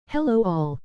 Hello all.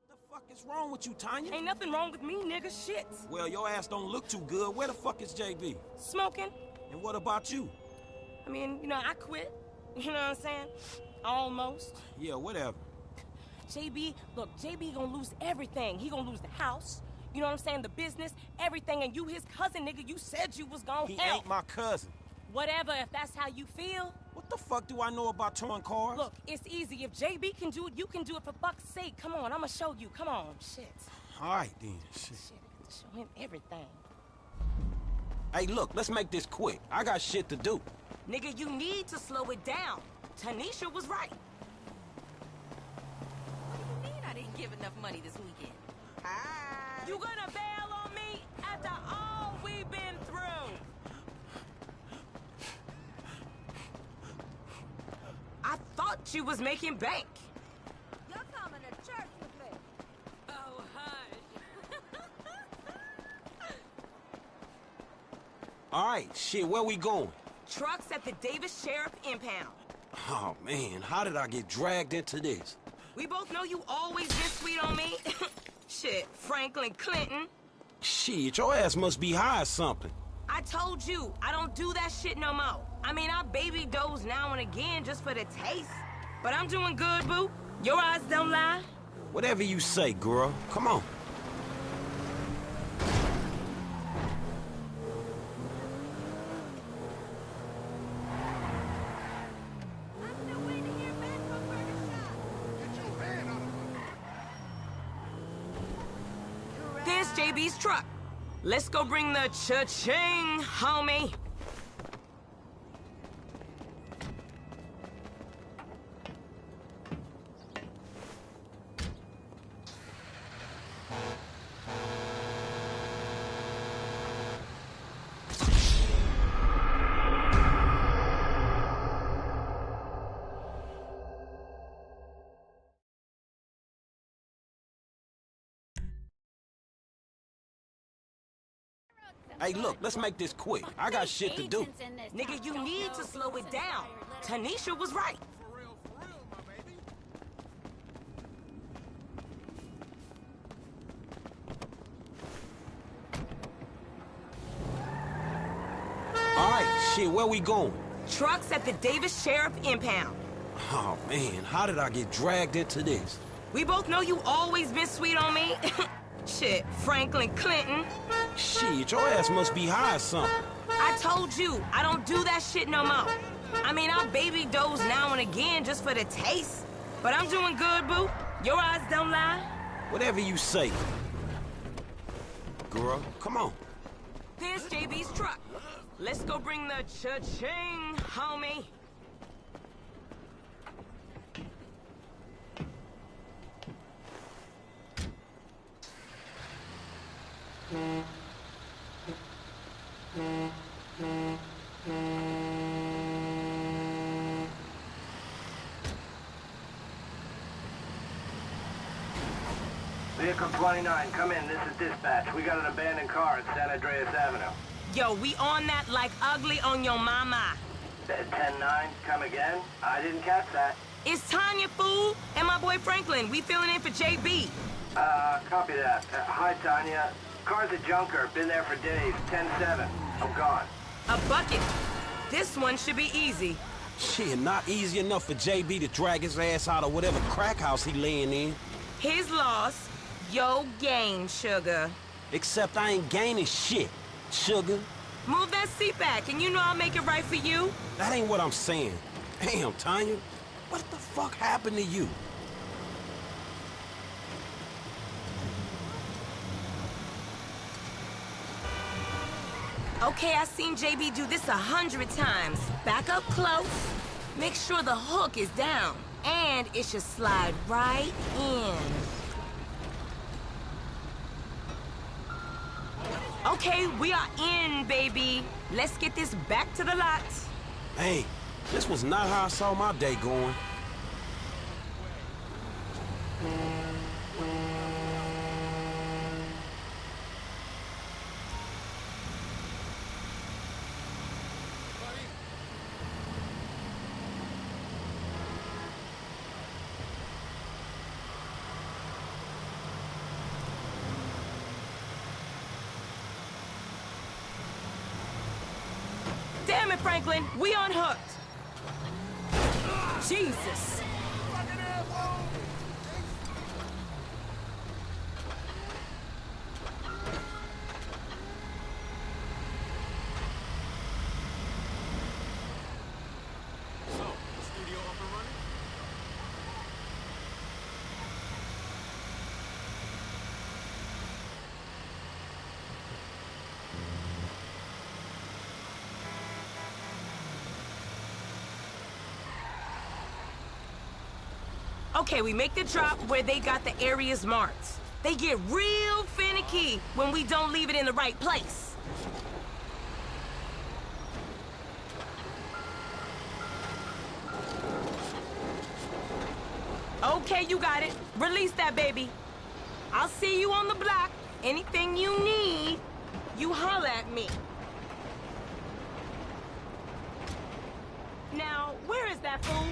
The fuck is wrong with you, Tanya? Ain't nothing wrong with me, nigga. Shit. Well, your ass don't look too good. Where the fuck is JB? Smoking. And what about you? I mean, I quit. You know what I'm saying? Almost. Yeah, whatever. JB, look, JB gonna lose everything. He gonna lose the house, you know what I'm saying, the business, everything, and you his cousin, nigga. You said you was gonna He help. ain't my cousin. Whatever, if that's how you feel. What the fuck do I know about towing cars? Look, it's easy. If JB can do it, you can do it, for fuck's sake. Come on, I'ma show you. Come on. Shit. All right, then. Shit. Show him everything. Hey, look, let's make this quick. I got shit to do. Nigga, you need to slow it down. Tanisha was right. What do you mean I didn't give enough money this weekend? Hi. You gonna bail on me after all we've been through? I thought you was making bank. You're coming to church with me. Oh, hush. All right, shit, where we going? Trucks at the Davis Sheriff Impound. Oh, man, how did I get dragged into this? We both know you always been sweet on me. Shit, Franklin Clinton. Shit, your ass must be high or something. I told you, I don't do that shit no more. I mean, I baby doze now and again just for the taste. But I'm doing good, boo. Your eyes don't lie. Whatever you say, girl. Come on. I'm still waiting to hear back from Burger Shop. Get your hand out of my... There's JB's truck. Let's go bring the cha-ching, homie. Hey, look, let's make this quick. I got shit to do. Nigga, you need to slow it down. Tanisha was right. For real, my baby. All right, shit, where we going? Trucks at the Davis Sheriff Impound. Oh, man, how did I get dragged into this? We both know you always been sweet on me. Shit, Franklin Clinton. Shit, your ass must be high or something. I told you, I don't do that shit no more. I mean, I baby doze now and again just for the taste. But I'm doing good, boo. Your eyes don't lie. Whatever you say. Girl, come on. There's JB's truck. Let's go bring the cha-ching, homie. Vehicle 29, come in. This is dispatch. We got an abandoned car at San Andreas Avenue. Yo, we on that like ugly on your mama. 10-9, come again? I didn't catch that. It's Tanya, fool, and my boy Franklin. We filling in for JB. Copy that. Hi, Tanya. Car's a junker. Been there for days. 10-7. I'm gone. A bucket. This one should be easy. Shit, not easy enough for JB to drag his ass out of whatever crack house he laying in. His loss, yo gain, sugar. Except I ain't gaining shit, sugar. Move that seat back, and you know I'll make it right for you. That ain't what I'm saying. Damn, Tanya. What the fuck happened to you? Okay, I seen JB do this 100 times. Back up close. Make sure the hook is down. And it should slide right in. Okay, we are in, baby. Let's get this back to the lot. Hey, this was not how I saw my day going. Damn it, Franklin, we unhooked. Jesus. Fucking asshole! So, the studio up and running? Okay, we make the drop where they got the areas marked. They get real finicky when we don't leave it in the right place. Okay, you got it. Release that baby. I'll see you on the block. Anything you need, you holler at me. Now, where is that fool?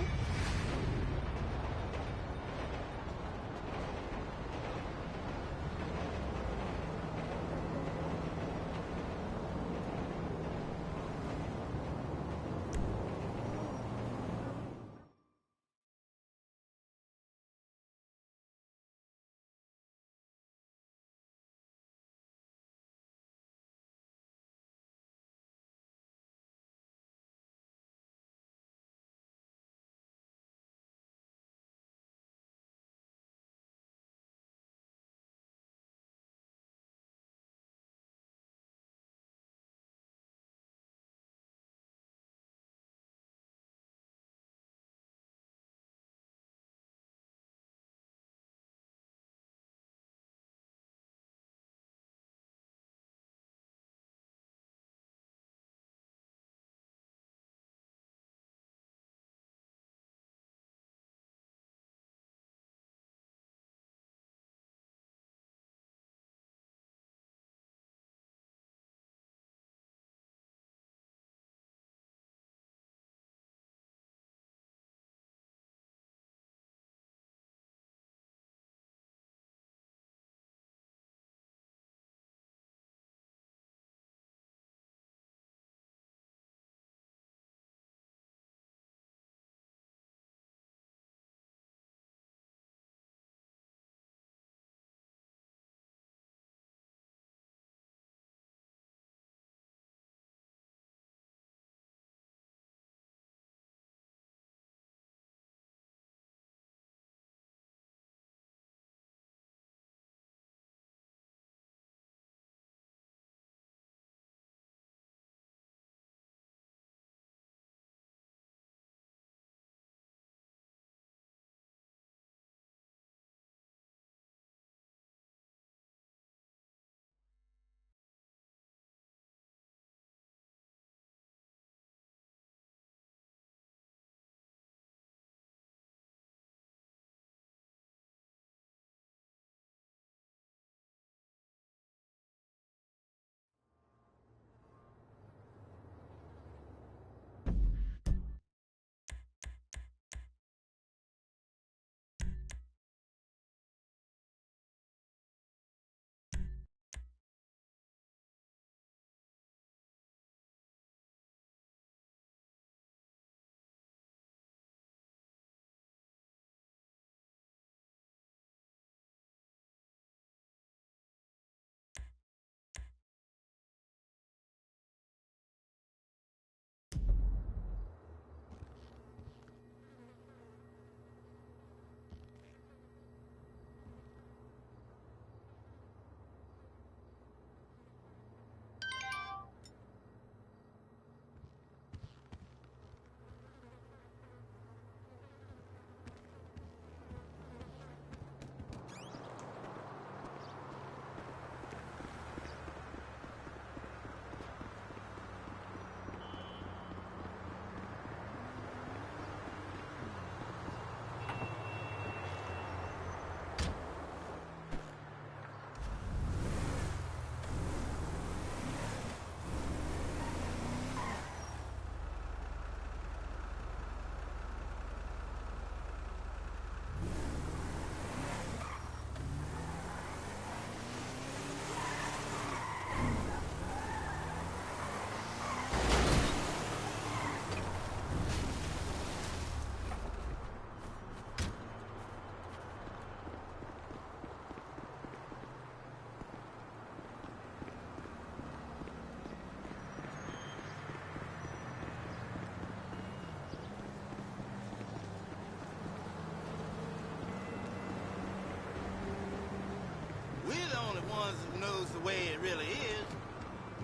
way it really is.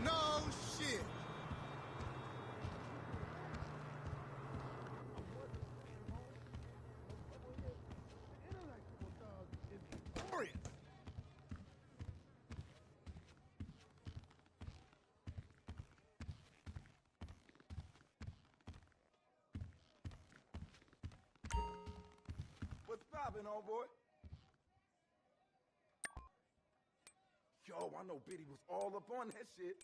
No shit. What's poppin', homeboy? Yo, I know Biddy was all up on that shit.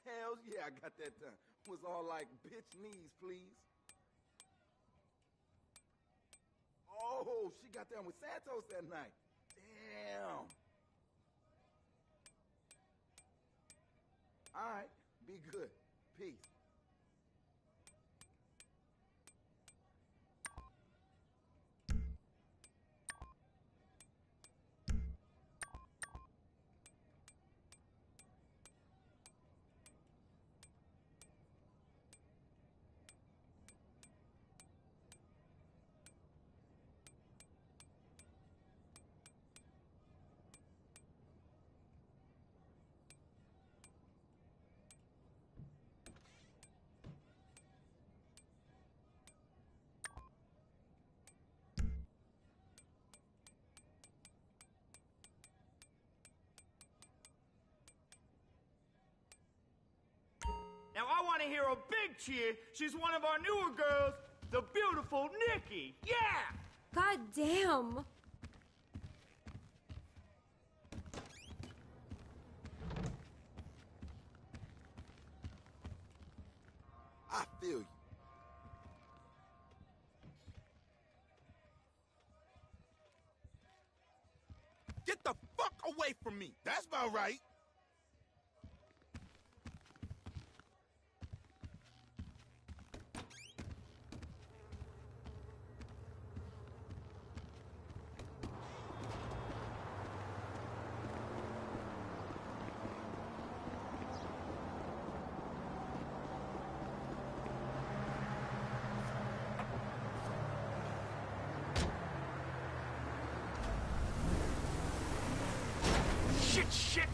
Hell yeah, I got that done. Was all like, bitch knees, please. Oh, she got down with Santos that night. Damn. All right, be good. Peace. Now I want to hear a big cheer. She's one of our newer girls, the beautiful Nikki. Yeah! God damn. I feel you. Get the fuck away from me. That's about right. Shit!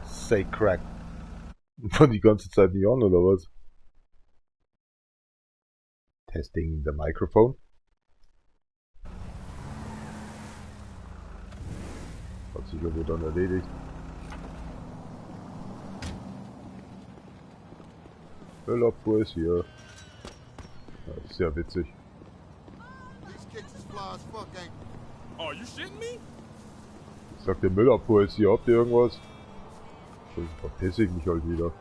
Say crack. War die ganze Zeit nicht an, oder was? Testing the microphone. Was Sicher wird dann erledigt. Müllabfuhr ist hier. Ja, ist sehr witzig. Oh, you shitting me? Ich sag, der Müllabfuhr ist hier. Habt ihr irgendwas? Dann verpiss ich mich halt wieder.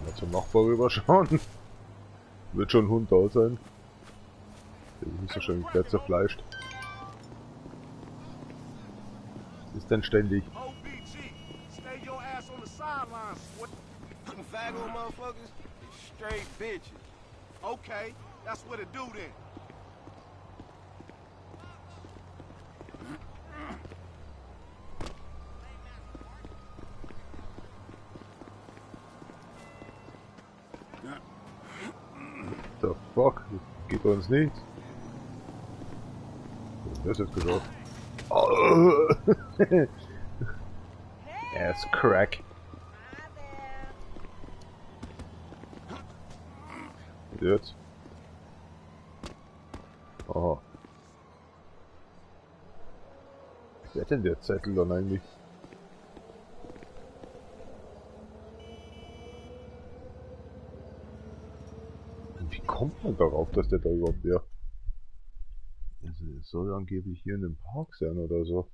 Mal zum Nachbar rüberschauen. Wird schon ein Hund da sein. Der ist nicht so schön gleich zerfleischt. Was ist denn ständig? Faggot motherfuckers, straight bitches. Okay, that's what it do then. The fuck? Das geht bei uns nichts. Das ist jetzt geschafft. Oh. Er ist crack. Und jetzt? Aha. Wer hat denn der Zettel dann eigentlich? Wie kommt man darauf, dass der da überhaupt wäre? Also, es soll angeblich hier in dem Park sein oder so.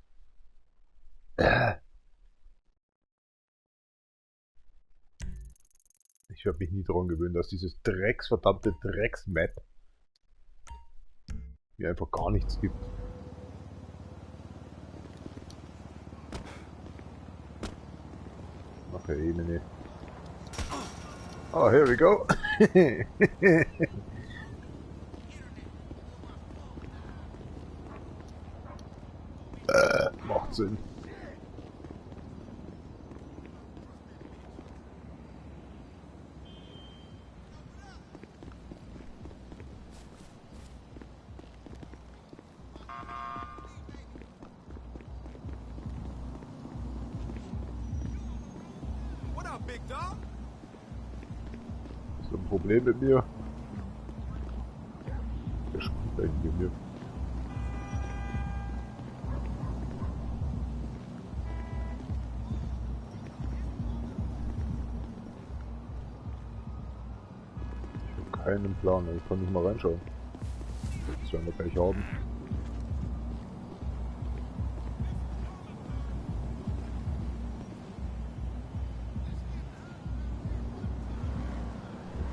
Ich werde mich nie daran gewöhnen, dass dieses verdammte Drecks-Map mir einfach gar nichts gibt. Ach, Ebene. Oh, here we go. Macht Sinn. Big dog? Ist ein Problem mit mir? Der spielt eigentlich mit mir. Ich habe keinen Plan, ich kann nicht mal reinschauen. Das werden wir gleich haben.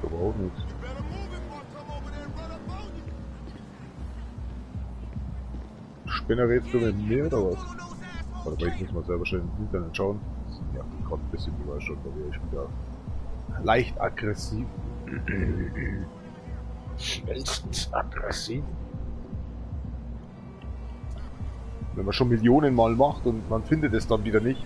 Überhaupt nichts. Spinnerrätst du mit mir oder was? Warte mal, ich muss mal selber schnell im Internet schauen. Das nervt mich gerade ein bisschen, weil ich wieder leicht aggressiv. Schnellstens aggressiv. Wenn man schon Millionen Mal macht und man findet es dann wieder nicht.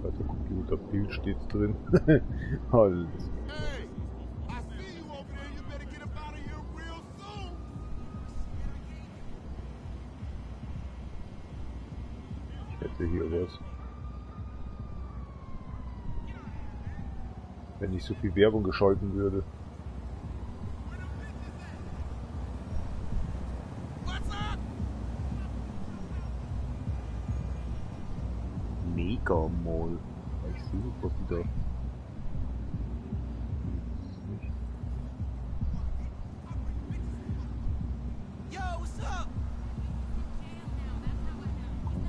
Also Computerbild steht drin. Alles. Ich hätte hier was. Wenn nicht so viel Werbung geschalten würde. Mega Mall. Ich sehe nicht, was die da. Nicht. Yo, what's up?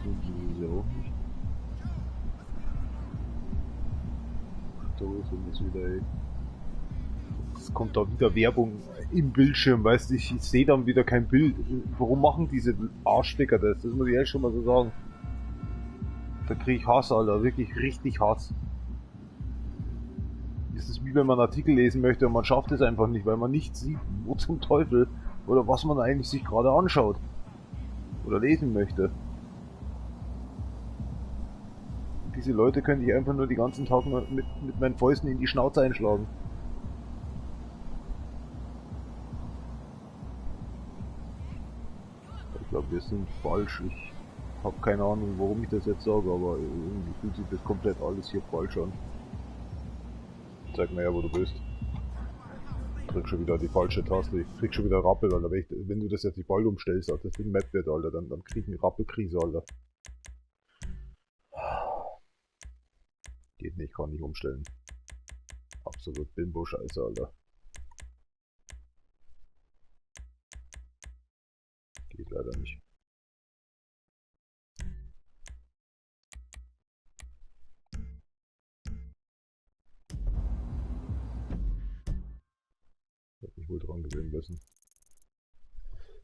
Sowieso auch nicht. Da ist irgendwas wieder, ey. Es kommt da wieder Werbung im Bildschirm, weißt du, ich sehe dann wieder kein Bild. Warum machen diese Arschficker das? Das muss ich ehrlich schon mal so sagen. Da kriege ich Hass, Alter, wirklich richtig Hass. Das ist wie wenn man einen Artikel lesen möchte und man schafft es einfach nicht, weil man nicht sieht, wo zum Teufel oder was man eigentlich sich gerade anschaut oder lesen möchte. Diese Leute könnte ich einfach nur die ganzen Tag mit meinen Fäusten in die Schnauze einschlagen. Ich glaube, wir sind falsch. Ich habe keine Ahnung, warum ich das jetzt sage, aber irgendwie fühlt sich das komplett alles hier falsch an. Zeig mir ja, wo du bist. Ich krieg schon wieder die falsche Taste. Ich krieg schon wieder Rappel, Alter. Wenn du das jetzt nicht bald umstellst, auf das Ding Map wird, Alter, dann krieg ich eine Rappelkrise, Alter. Geht nicht, kann nicht umstellen. Absolut Bimbo-Scheiße, Alter. Geht leider nicht. Hätte mich wohl dran gewöhnen müssen.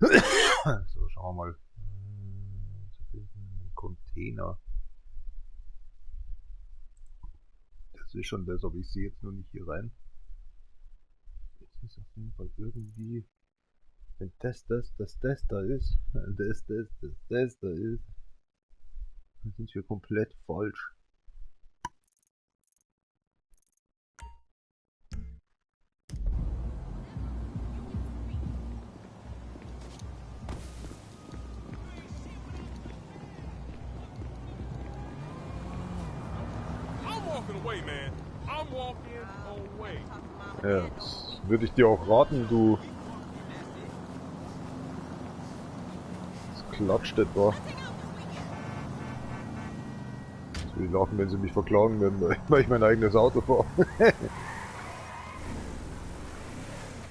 So, schauen wir mal. Container. Das ist schon das, aber ich sehe jetzt nur nicht hier rein. Jetzt ist auf jeden Fall irgendwie, wenn das da ist, das da ist, das da ist, dann sind wir komplett falsch. Ja, das würde ich dir auch raten, du. Das klatscht etwa. Das will ich lachen, wenn sie mich verklagen werden, weil ich mein eigenes Auto fahre.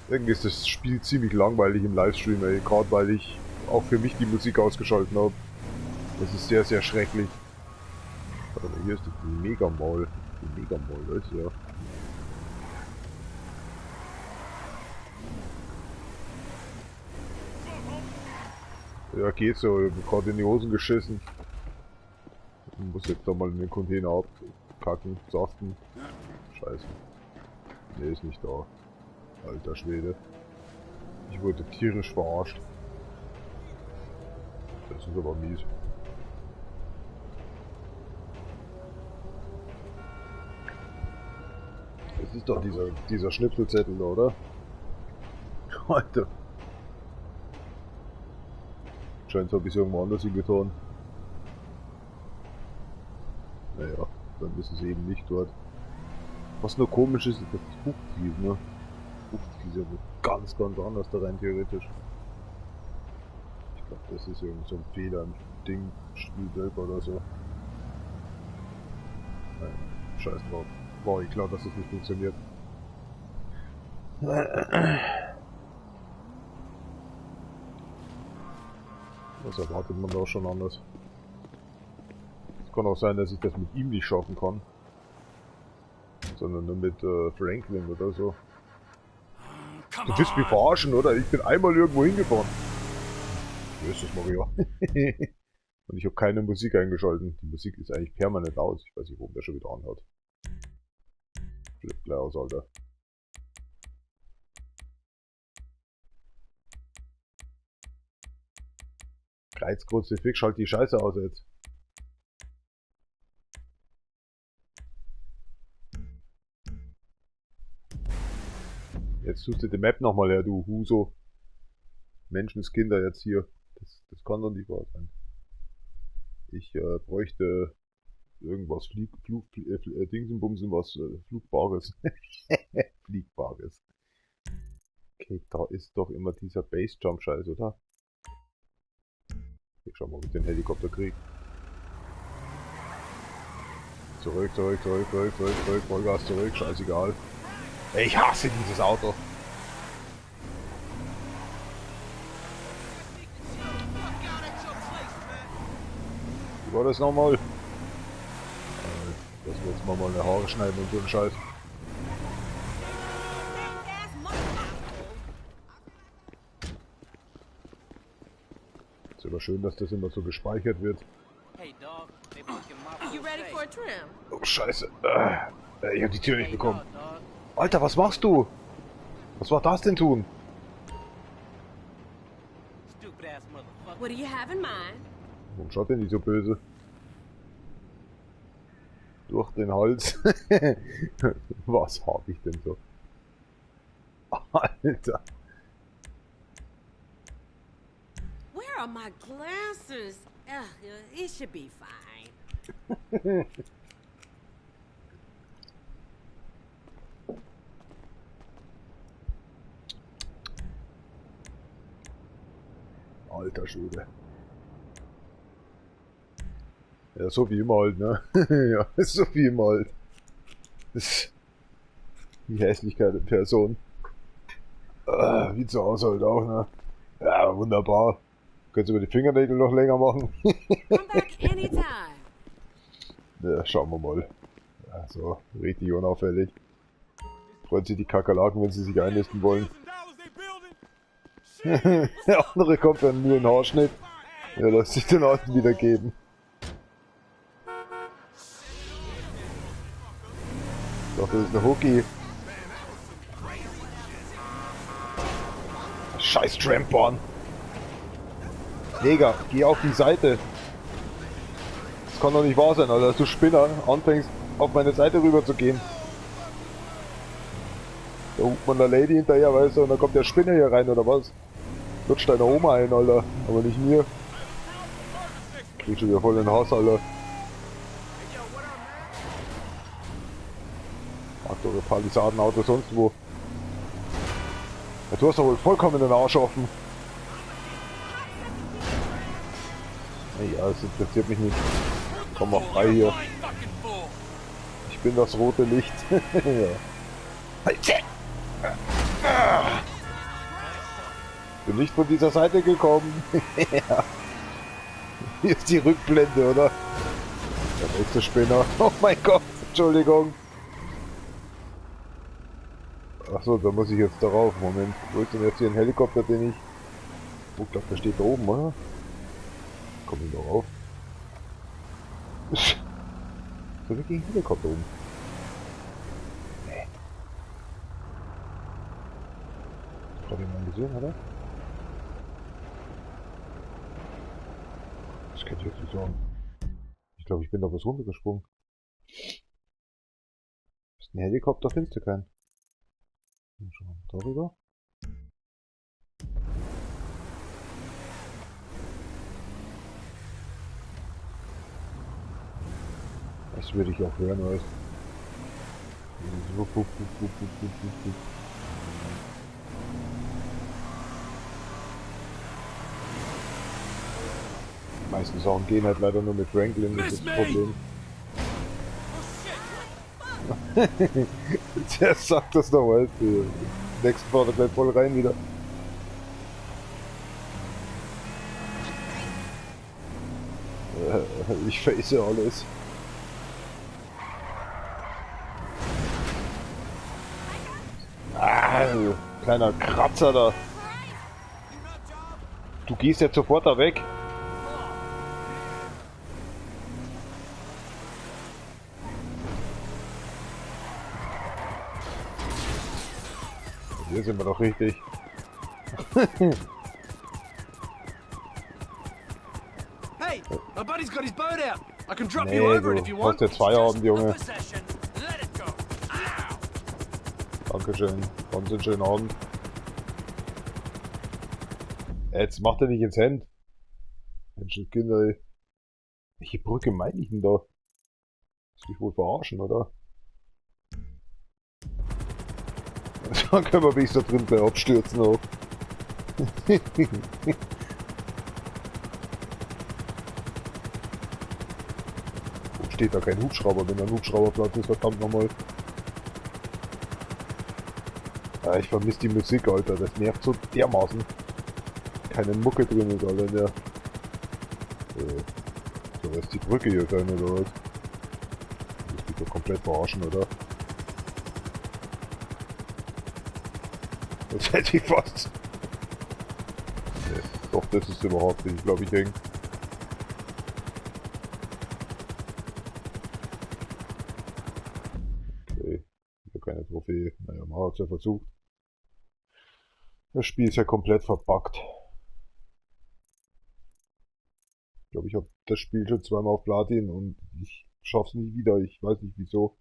Irgendwie ist das Spiel ziemlich langweilig im Livestream, ey. Gerade weil ich auch für mich die Musik ausgeschaltet habe. Das ist sehr, sehr schrecklich. Aber hier ist die Mega-Mall. Die Mega-Mall, ist ja. Ja, geht so. Ich hab gerade in die Hosen geschissen. Ich muss jetzt da mal in den Container abkacken, saften. Scheiße. Ne, ist nicht da. Alter Schwede. Ich wurde tierisch verarscht. Das ist aber mies. Das ist doch dieser Schnipselzettel da, oder? Alter. Scheint habe ich es irgendwo anders hingetan. Naja, dann ist es eben nicht dort. Was nur komisch ist, ist das Fruchtflies, ne? Fruchtflies ist ja ganz, ganz anders da rein theoretisch. Ich glaube, das ist irgend so ein Fehler im Ding, Spiel selber oder so. Naja, scheiß drauf. War eh klar, dass das nicht funktioniert. Was erwartet man da schon anders? Es kann auch sein, dass ich das mit ihm nicht schaffen kann. Sondern nur mit Franklin oder so. Du willst mich verarschen, oder? Ich bin einmal irgendwo hingefahren. Jesus Maria. Und ich habe keine Musik eingeschalten. Die Musik ist eigentlich permanent aus. Ich weiß nicht, warum der schon wieder anhat. Flip gleich aus, Alter. Kreuzkruzifix, schalt die Scheiße aus jetzt. Jetzt tust du die Map nochmal her, du Huso. Menschenskinder jetzt hier. Das kann doch nicht wahr sein. Ich bräuchte irgendwas Dingsenbumsen, was Flugbares. Fliegbares. Okay, da ist doch immer dieser Base-Jump-Scheiß, oder? Ich schau mal, ob ich den Helikopter krieg. Zurück, Vollgas zurück, scheißegal. Ich hasse dieses Auto. Wie war das nochmal? Dass wir jetzt mal eine Haare schneiden und so einen Scheiß. Ist aber schön, dass das immer so gespeichert wird. Oh Scheiße. Ich hab die Tür nicht bekommen. Alter, was machst du? Was war das denn tun? What do you have in mind? Warum schaut der nicht so böse? durch den Hals. Was habe ich denn so? Alter. Where are my glasses? Ugh, it should be fine. Alter Schwede. Ja, so wie immer halt, ne? Ja, so wie immer halt. Das ist die Hässlichkeit in Person. Wie zu Hause halt auch, ne? Ja, wunderbar. Könntest du mir die Fingernägel noch länger machen? Come back anytime. Ja, schauen wir mal. Ja, so, richtig unauffällig. Freuen sich die Kakerlaken, wenn sie sich einnisten wollen. Der andere kommt dann nur in Haarschnitt. Ja, lässt sich den alten wieder geben. Doch, das ist eine Hookie. Scheiß Trampbahn. Digga, geh auf die Seite. Das kann doch nicht wahr sein, Alter, dass du Spinner anfängst, auf meine Seite rüber zu gehen. Da hupt man der Lady hinterher, weißt du, und dann kommt der Spinner hier rein, oder was? Lutscht deine Oma ein, Alter. Aber nicht mir. Krieg schon wieder voll in den Hass, Alter. Macht eure Palisadenauto sonst wo. Ja, du hast doch wohl vollkommen den Arsch offen. Ja, das interessiert mich nicht. Komm mal frei hier. Ich bin das rote Licht. Ja. Bin nicht von dieser Seite gekommen. Ja. Hier ist die Rückblende, oder? Der nächste Spinner. Oh mein Gott, Entschuldigung. Achso, da muss ich jetzt darauf. Moment, wo ist denn jetzt hier ein Helikopter, den ich... Oh, ich glaube, der steht da oben, oder? Komm ich noch auf. So wirklich ein Helikopter oben. Nee. Ich glaube, ich mal gesehen, oder? Das könnte ich jetzt nicht sagen. Ich glaube, ich bin da was runtergesprungen. Ist ein Helikopter, findest du keinen? Schauen wir darüber. Das würde ich auch hören, weißt du. Die meisten Sachen gehen halt leider nur mit Franklin, das ist das Problem. Der sagt das noch, weißt du. Nächsten fährt er gleich voll rein wieder. Ich face alles. Ah, kleiner Kratzer da. Du gehst jetzt sofort da weg. Hier sind wir doch richtig. Hey, my buddy's got his boat out. I can drop Nee, you over it if you du want. hast jetzt Feierabend, Junge. Possession. Let it go. Ow. Dankeschön. Ganz einen schönen Abend. Jetzt macht er nicht ins Hand. Menschenskinder, ey. Welche Brücke meine ich denn da? Muss mich wohl verarschen, oder? Dann können wir wenigstens da drin gleich abstürzen auch. Wo steht da kein Hubschrauber, wenn da ein Hubschrauberplatz ist, verdammt nochmal. Ja, ich vermisse die Musik, Alter, das nervt so dermaßen. Keine Mucke drin ist, Alter, in der... So, ist die Brücke hier sein, oder was? Das geht doch komplett verarschen, oder? Jetzt hätte ich fast... Nee, doch, das ist überhaupt nicht, glaube ich, hängen. Okay, hier keine Trophäe. Naja, man hat es ja versucht. Das Spiel ist ja komplett verbuggt. Ich glaube, ich habe das Spiel schon zweimal auf Platin und ich schaff's nie wieder. Ich weiß nicht wieso.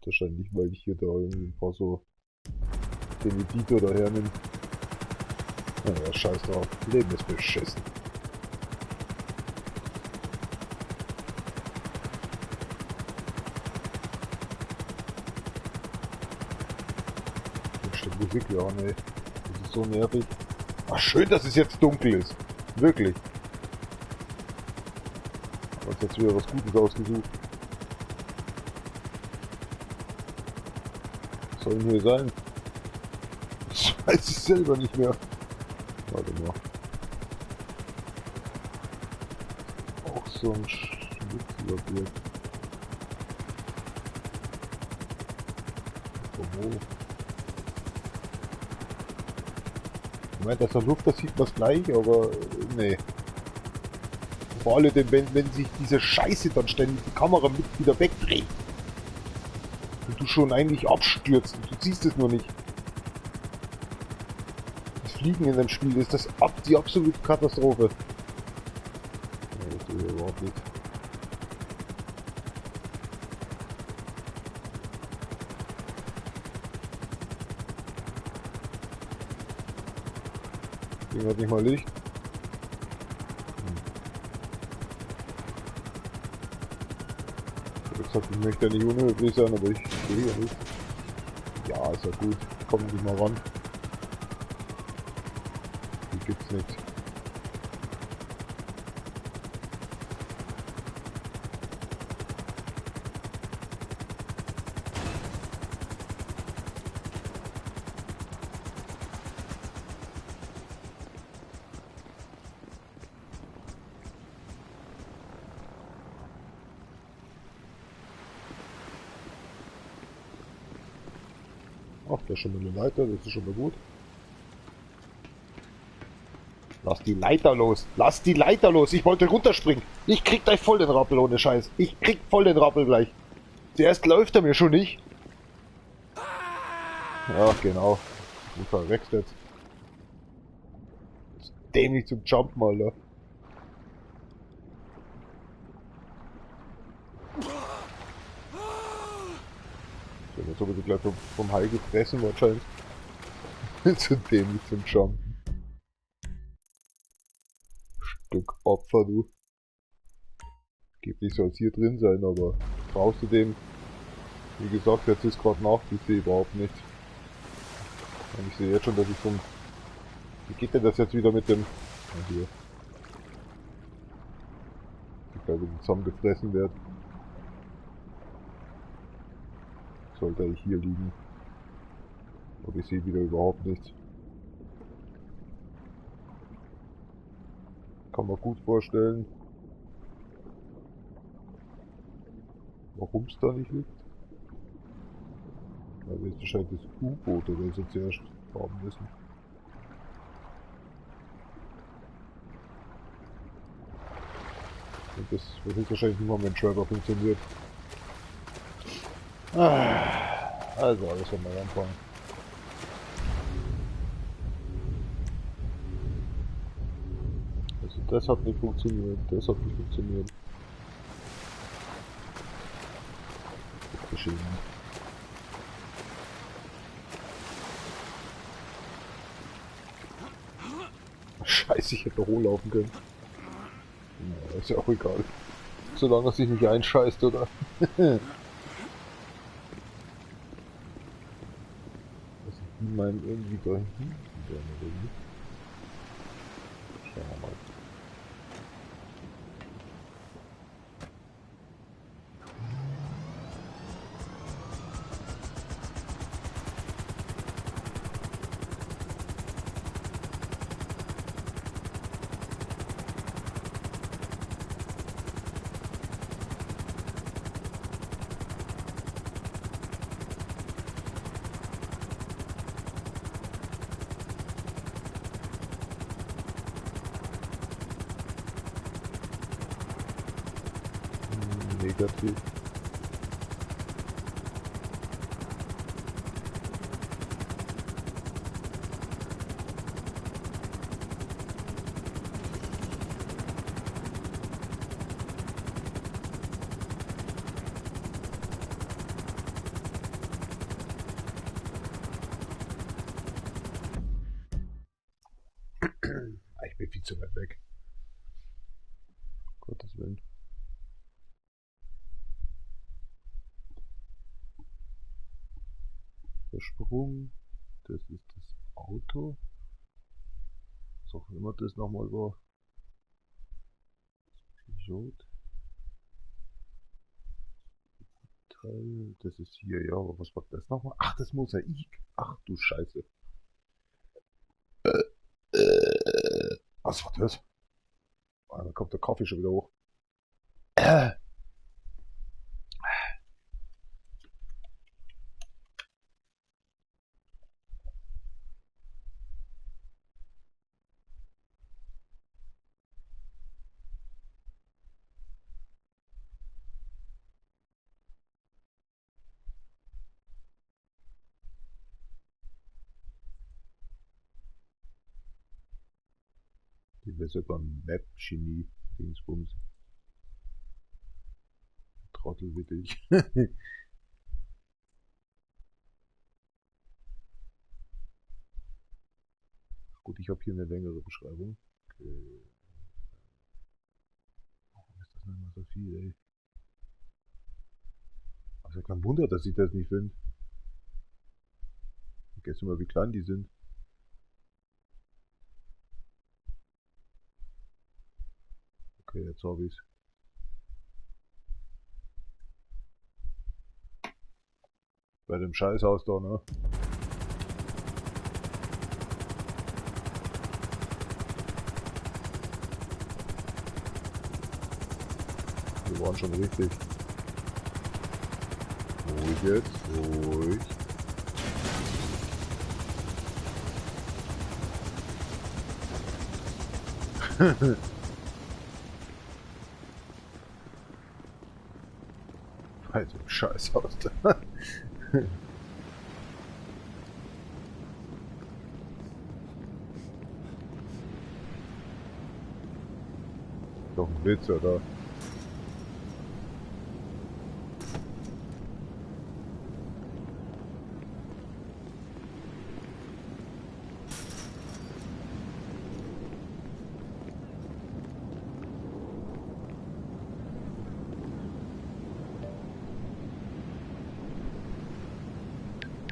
Wahrscheinlich, weil ich hier da irgendwie ein paar so den Editor daher nehme. Naja, scheiß drauf. Leben ist beschissen. Musik, ja, nee. Das ist so nervig. Ach, schön, dass es jetzt dunkel ist. Wirklich. Du hast jetzt wieder was Gutes ausgesucht. Was soll denn hier sein? Ich weiß es selber nicht mehr. Warte mal. Auch so ein Schlüsselobjekt. Wo? Ich meine, dass er Luft, das sieht man gleich, aber nee. Vor allem, wenn sich diese Scheiße dann ständig die Kamera mit wieder wegdreht. Und du schon eigentlich abstürzt und du siehst es nur nicht. Das Fliegen in dem Spiel ist das die absolute Katastrophe. Nee, das will ich überhaupt nicht. Ding hat nicht mal Licht. Ich hab gesagt, ich möchte ja nicht unhöflich sein, aber ich sehe ja nicht. Ja, ist ja gut. Komm nicht mal ran. Hier gibt's nichts. Ach, da ist schon mal eine Leiter, das ist schon mal gut. Lass die Leiter los! Lass die Leiter los! Ich wollte runterspringen! Ich krieg gleich voll den Rappel ohne Scheiß! Ich krieg voll den Rappel gleich! Zuerst läuft er mir schon nicht! Ja, genau. Du verreckst jetzt. Das ist dämlich zum Jumpen, Alter. Jetzt habe ich gleich vom Hai gefressen wahrscheinlich. Zu dämlich zum Jumpen. Stück Opfer, du. Geblich soll es hier drin sein, aber brauchst du den? Wie gesagt, jetzt ist gerade Nacht, ich sehe überhaupt nichts. Und ich sehe jetzt schon, dass ich vom... Wie geht denn das jetzt wieder mit dem... Ah, hier. Ich glaube, zusammengefressen wird. Sollte eigentlich hier liegen. Aber ich sehe wieder überhaupt nichts. Kann man gut vorstellen. Warum es da nicht liegt? Weil wir jetzt wahrscheinlich das U-Boot oder so zuerst haben müssen. Und das wird wahrscheinlich nur, wenn Trevor funktioniert. Also alles mal anfangen. Also das hat nicht funktioniert, das hat nicht funktioniert. Geschehen. Scheiße, ich hätte hochlaufen können. Ja, ist ja auch egal. Solange er sich nicht einscheißt, oder? Die meinen irgendwie da hinten werden oder nicht. Schauen wir mal. Negativ. zu weit weg. Gottes Willen. Der Sprung, das ist das Auto. Was auch immer das nochmal war. Pilot. Teil, das ist hier, ja, aber was war das nochmal? Ach, das Mosaik. Ach du Scheiße. Was war das? Ah, da kommt der Kaffee schon wieder hoch. Die wäre sogar Map-Genie, Dingsbums. Trottel wie dich. Gut, ich habe hier eine längere Beschreibung. Okay. Warum ist das nicht mal so viel, ey? Also kein Wunder, dass ich das nicht finde. Vergessen mal, wie klein die sind. Okay, jetzt habe ich's. Bei dem Scheißhaus da, ne? Wir waren schon richtig. Ruhig jetzt, ruhig. Bei dem Scheißhaus da. Doch ein Witz, oder?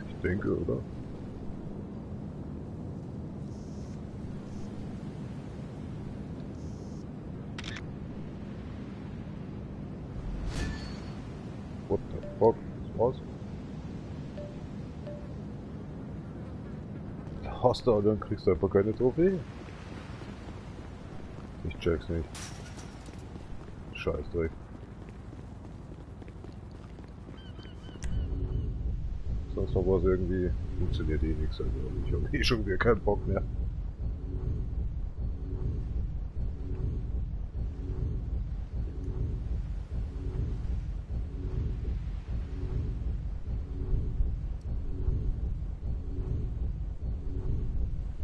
Ich denke, oder? What the fuck? Was war's? Hast du, und dann kriegst du einfach keine Trophäe. Ich check's nicht. Scheißdreck. Sonst noch was irgendwie funktioniert eh nichts. Also ich habe eh schon wieder keinen Bock mehr.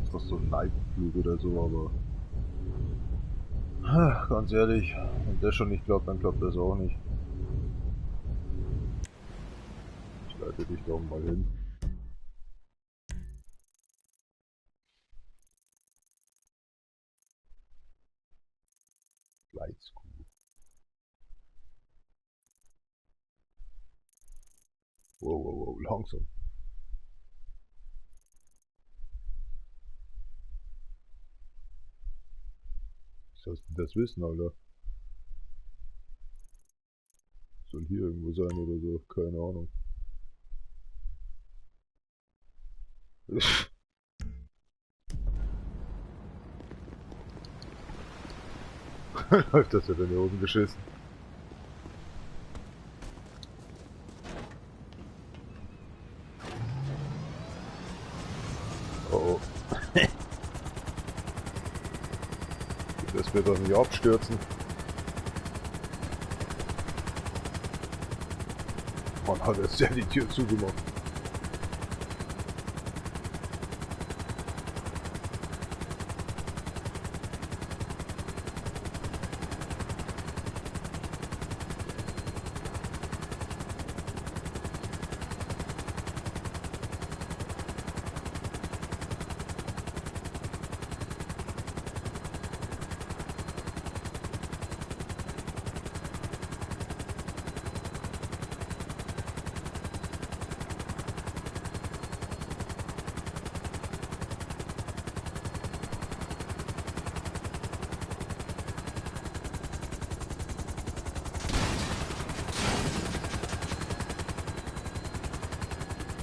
Das ist so ein Leitflug oder so, aber ganz ehrlich, wenn der schon nicht klappt, dann klappt das auch nicht. Ich leite dich da mal hin. Leitskuh. Wow, wow, wow, langsam. Wie sollst du das wissen, Alter? Soll hier irgendwo sein oder so, keine Ahnung. Läuft das ja dann hier oben geschissen. Oh oh. Das wird doch nicht abstürzen. Man hat jetzt ja die Tür zugemacht.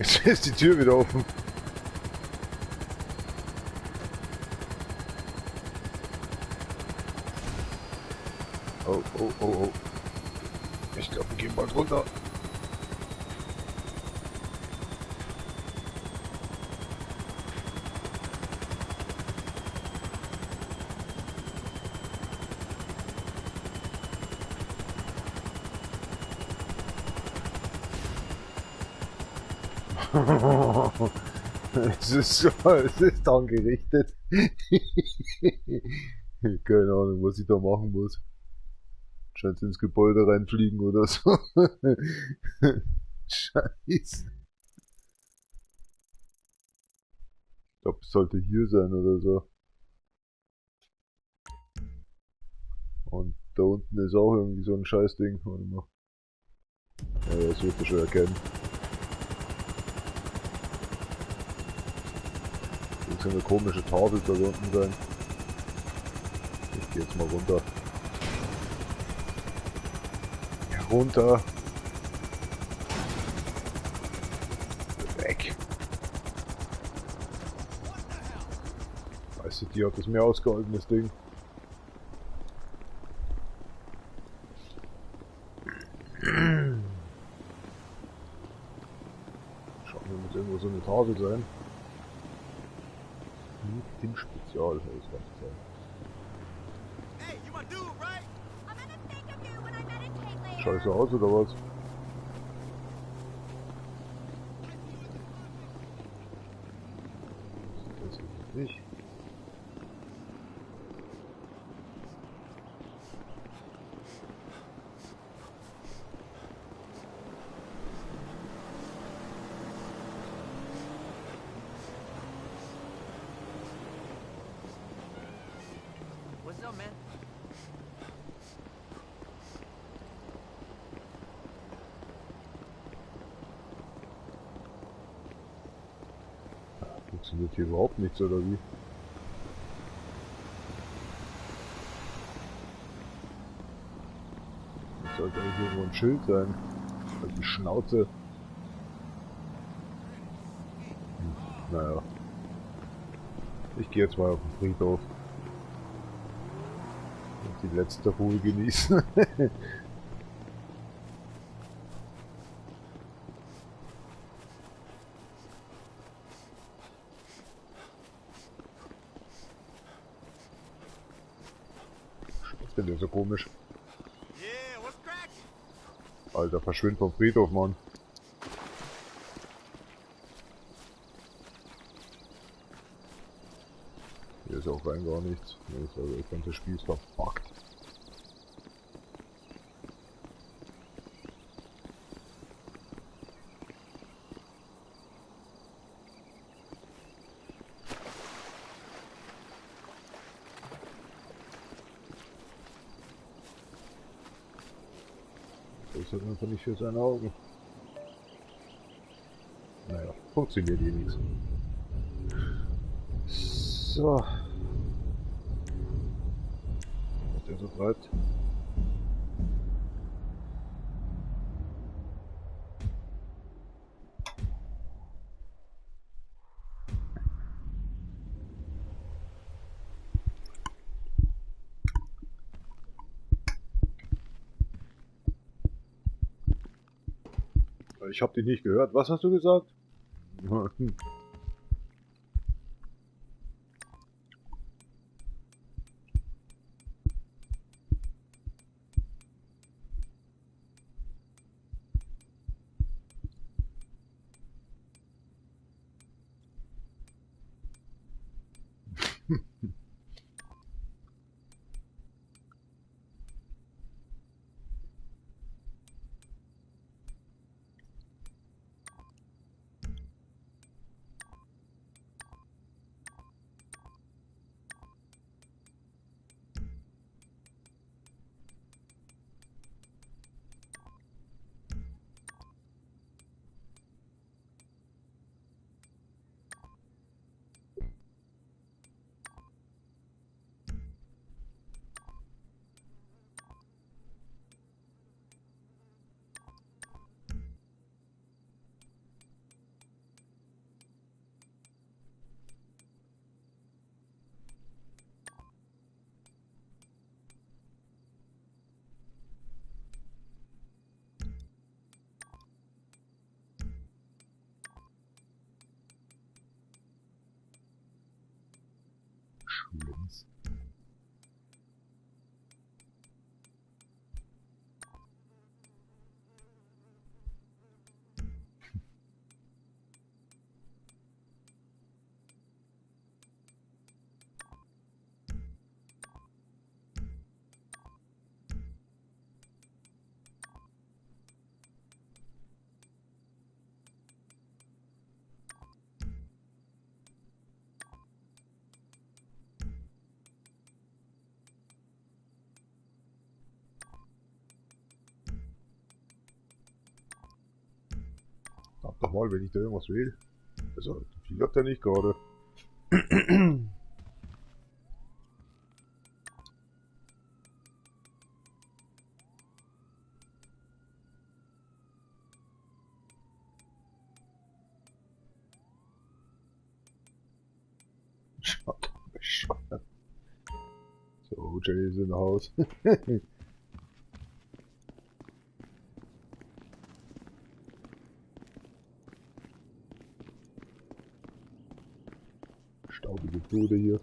Jetzt ist die Tür wieder offen. Oh, oh, oh, oh. Ich glaube, wir gehen bald runter. Es ist angerichtet. Keine Ahnung, was ich da machen muss. Scheint ins Gebäude reinfliegen oder so. Scheiße. Ich glaube, es sollte hier sein oder so. Und da unten ist auch irgendwie so ein Scheißding. Warte mal. Ja, das wirst du schon erkennen. Das ist eine komische Tafel da unten sein. Ich gehe jetzt mal runter. Runter. Weg. Weißt du, die hat das mehr ausgehalten, das Ding. Schauen wir, muss irgendwo so eine Tafel sein. Im Spezial, das kann sein. Hey, you my dude, right? Schaut so aus oder was? Das ist es nicht. What's up, man? Funktioniert hier überhaupt nichts, oder wie? Das sollte eigentlich irgendwo ein Schild sein. Also die Schnauze. Naja. Ich gehe jetzt mal auf den Friedhof. Und die letzte Ruhe genießen. Was ist denn der so komisch? Yeah, what's cracking? Alter, verschwind vom Friedhof, Mann. Hier ist auch rein gar nichts. Nee, ist also das ganze Spiel ist verpackt. Das ist halt einfach nicht für seine Augen. Naja, funktioniert hier nichts. So. Was der so treibt. Ich hab dich nicht gehört. Was hast du gesagt? Schulens. Sag doch mal, wenn ich da irgendwas will. Also, viel hat er nicht gerade. Schaut bescheuert. So, OJ ist in Haus. Staubige Bude hier.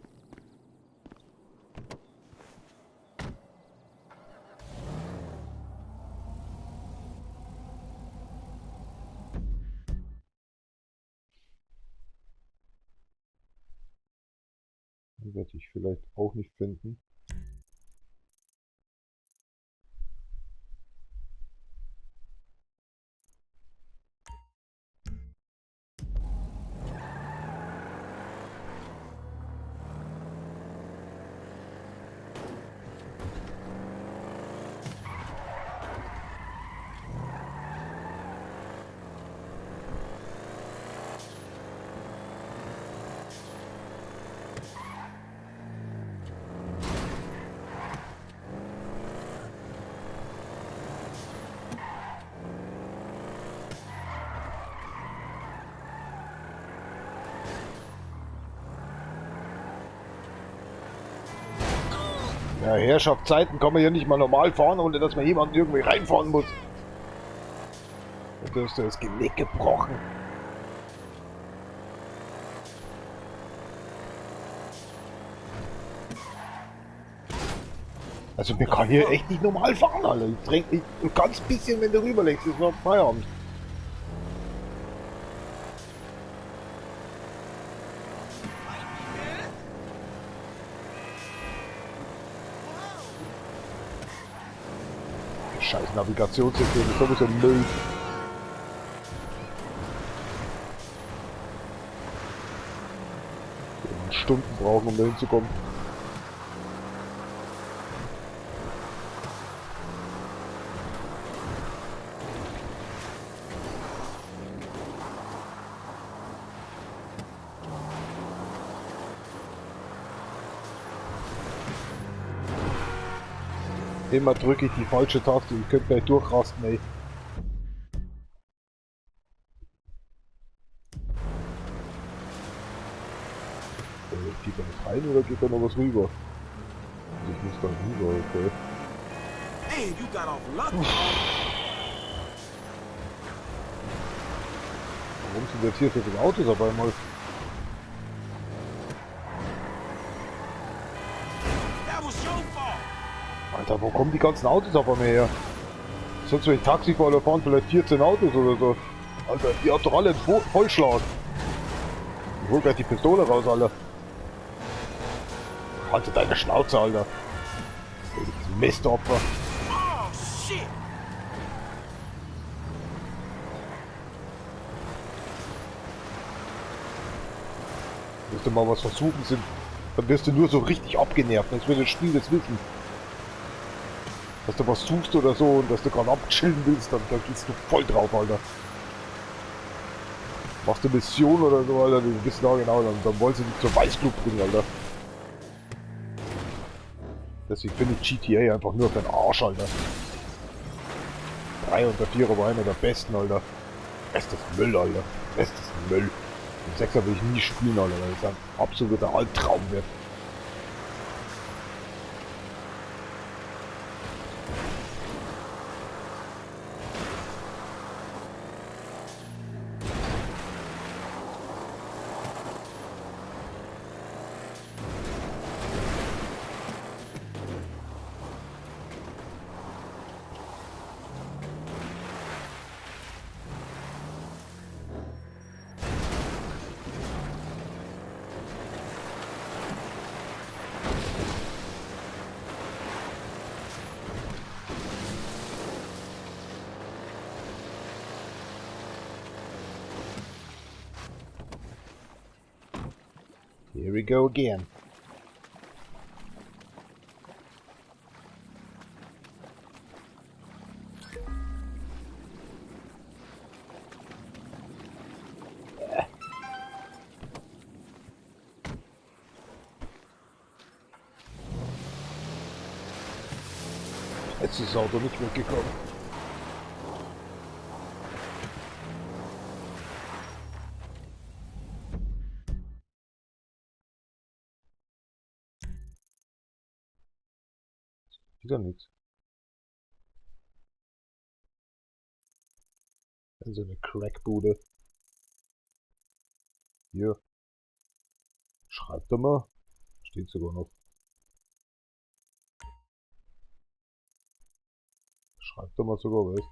Die werde ich vielleicht auch nicht finden. Ja, Herrschaftszeiten kann man ja nicht mal normal fahren, ohne dass man jemanden irgendwie reinfahren muss. Da hast du das Genick gebrochen. Also man kann hier echt nicht normal fahren, Alter. Ich dränge dich ein ganz bisschen, wenn du rüberlegst, ist noch Feierabend. Scheiß Navigationssystem ist sowieso Müll. Wir Stunden brauchen, um da hinzukommen. Immer drücke ich die falsche Taste, ich könnte gleich durchrasten, ey. Geht da was rein oder geht da noch was rüber? Also ich muss da rüber, okay. Hey, you got off lucky. Warum sind jetzt hier so viele Autos auf einmal? Alter, wo kommen die ganzen Autos auf einmal her? Sonst wenn ich Taxi fahre, da fahren vielleicht 14 Autos oder so. Alter, die hat doch alle einen Vollschlag. Ich hol gleich die Pistole raus, Alter. Halte deine Schnauze, Alter. Das Mistopfer. Oh, shit. Musst du mal was versuchen, dann wirst du nur so richtig abgenervt. Als würde das Spiel das wissen. Dass du was suchst oder so und dass du gerade abchillen willst, dann gehst du voll drauf, Alter. Machst du Mission oder so, Alter, du bist da genau, dann wollen sie dich zur Weißglut bringen, Alter. Deswegen finde ich GTA einfach nur für den Arsch, Alter. 3 und der 4er war einer der besten, Alter. Rest ist Müll, Alter. Rest ist Müll. Den 6er will ich nie spielen, Alter, weil das ein absoluter Albtraum wird. Here we go again. Jetzt ist das Auto nicht weggekommen. Wieder nichts. So eine Crackbude. Hier. Schreibt doch mal. Steht sogar noch. Schreibt doch mal sogar, weißt.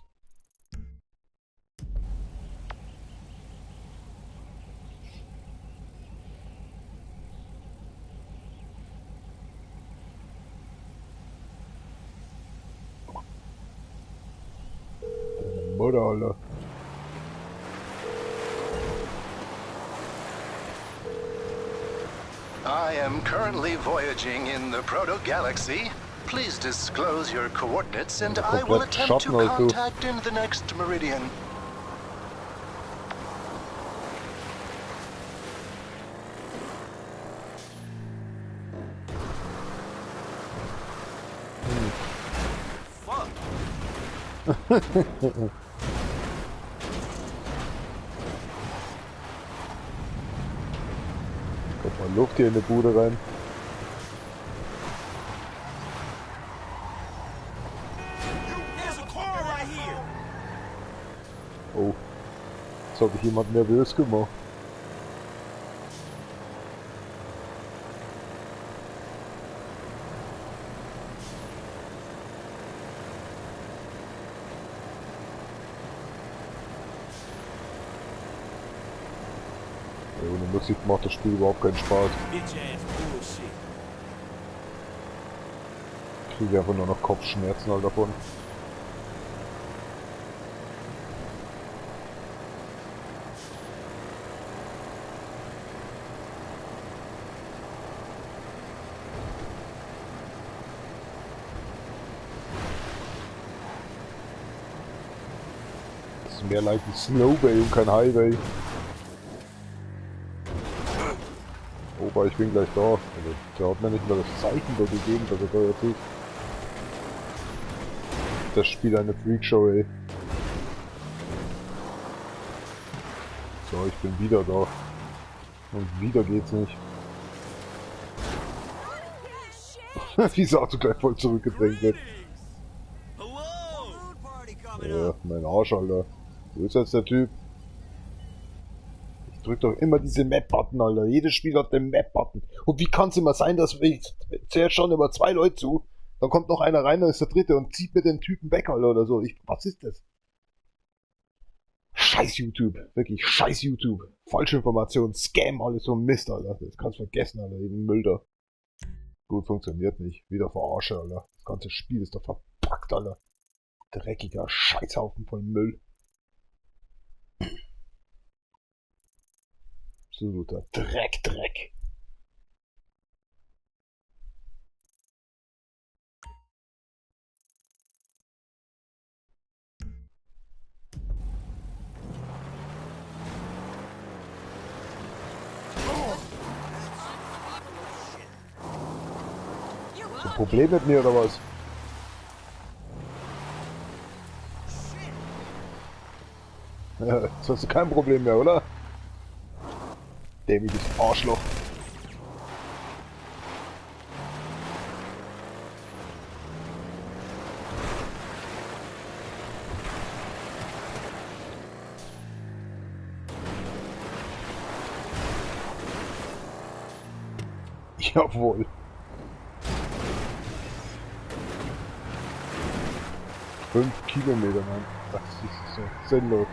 Deine Mutter, Alter. I am currently voyaging in the Proto-Galaxy. Please disclose your coordinates and I will attempt to contact in the next meridian. Kommt mal Luft hier in die Bude rein. Oh, jetzt habe ich jemanden nervös gemacht. Ohne Musik macht das Spiel überhaupt keinen Spaß. Ich kriege einfach nur noch Kopfschmerzen halt davon. Das ist mehr like ein Snowbay und kein Highway. Wobei, ich bin gleich da. Also, der hat mir nicht mal das Zeichen da gegeben, dass er da jetzt ist. Das Spiel eine Freakshow, ey. So, ich bin wieder da. Und wieder geht's nicht. Wie das Auto gleich voll zurückgedrängt wird. Ja, mein Arsch, Alter. Wo ist jetzt der Typ? Ich drück doch immer diese Map-Button, Alter. Jedes Spiel hat den Map-Button. Und wie kann es immer sein, dass ich zuerst schon über 2 Leute zu, dann kommt noch einer rein, dann ist der dritte und zieht mir den Typen weg, Alter, oder so. Was ist das? Scheiß YouTube. Wirklich, scheiß YouTube. Falsche Informationen, Scam, alles so Mist, Alter. Das kannst du vergessen, Alter. Den Müll da. Gut, funktioniert nicht. Wieder verarsche, Alter. Das ganze Spiel ist doch verpackt, Alter. Dreckiger Scheißhaufen voll Müll. Absoluter Dreck. Ein Problem mit mir oder was? Ja, jetzt hast du kein Problem mehr, oder? Dämliches Arschloch. Jawohl. Fünf Kilometer, Mann. Das ist so sinnlos.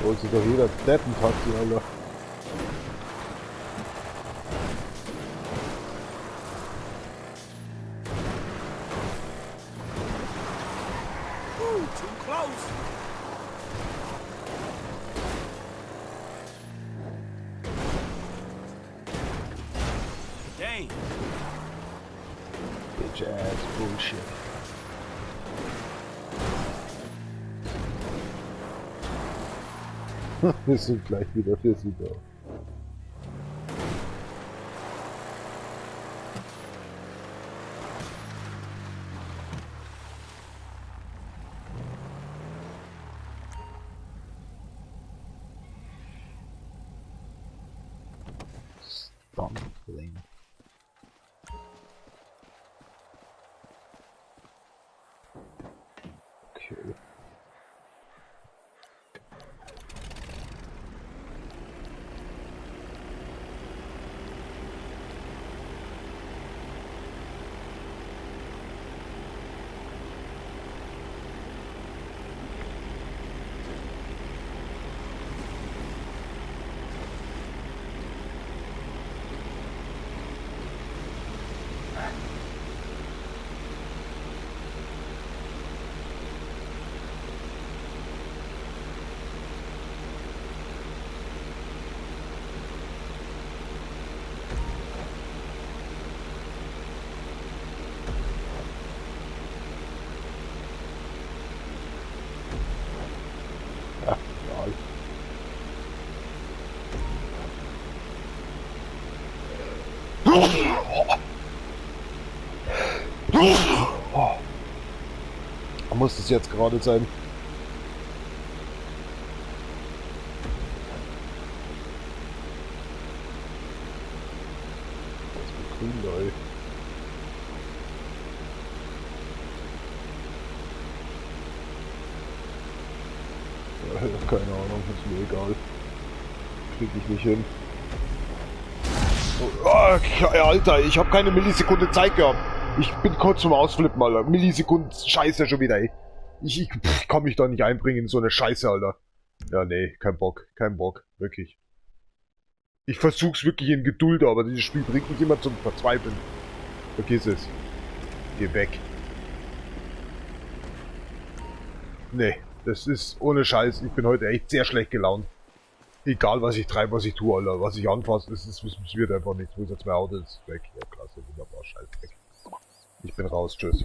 Holt sich doch jeder Deppentaxi, Alter. Too close. man. Bitch ass bullshit. Wir sind gleich wieder für sie da. Stumbling. Okay. Oh. Muss es jetzt gerade sein? Das ist grün, ey. Keine Ahnung, ist mir egal. Krieg ich nicht hin. Oh, Alter, ich habe keine Millisekunde Zeit gehabt. Ich bin kurz zum Ausflippen, Alter. Millisekunden, Scheiße schon wieder, ey. Ich kann mich da nicht einbringen in so eine Scheiße, Alter. Ja, nee, kein Bock, wirklich. Ich versuch's wirklich in Geduld, aber dieses Spiel bringt mich immer zum Verzweifeln. Vergiss es. Geh weg. Nee, das ist ohne Scheiß. Ich bin heute echt sehr schlecht gelaunt. Egal was ich treibe, was ich tue, Alter. Was ich anfasse, das wird einfach nichts. Wo ist jetzt mein Auto? Ist weg. Ja, klasse, wunderbar, scheiß weg. Ich bin raus, tschüss.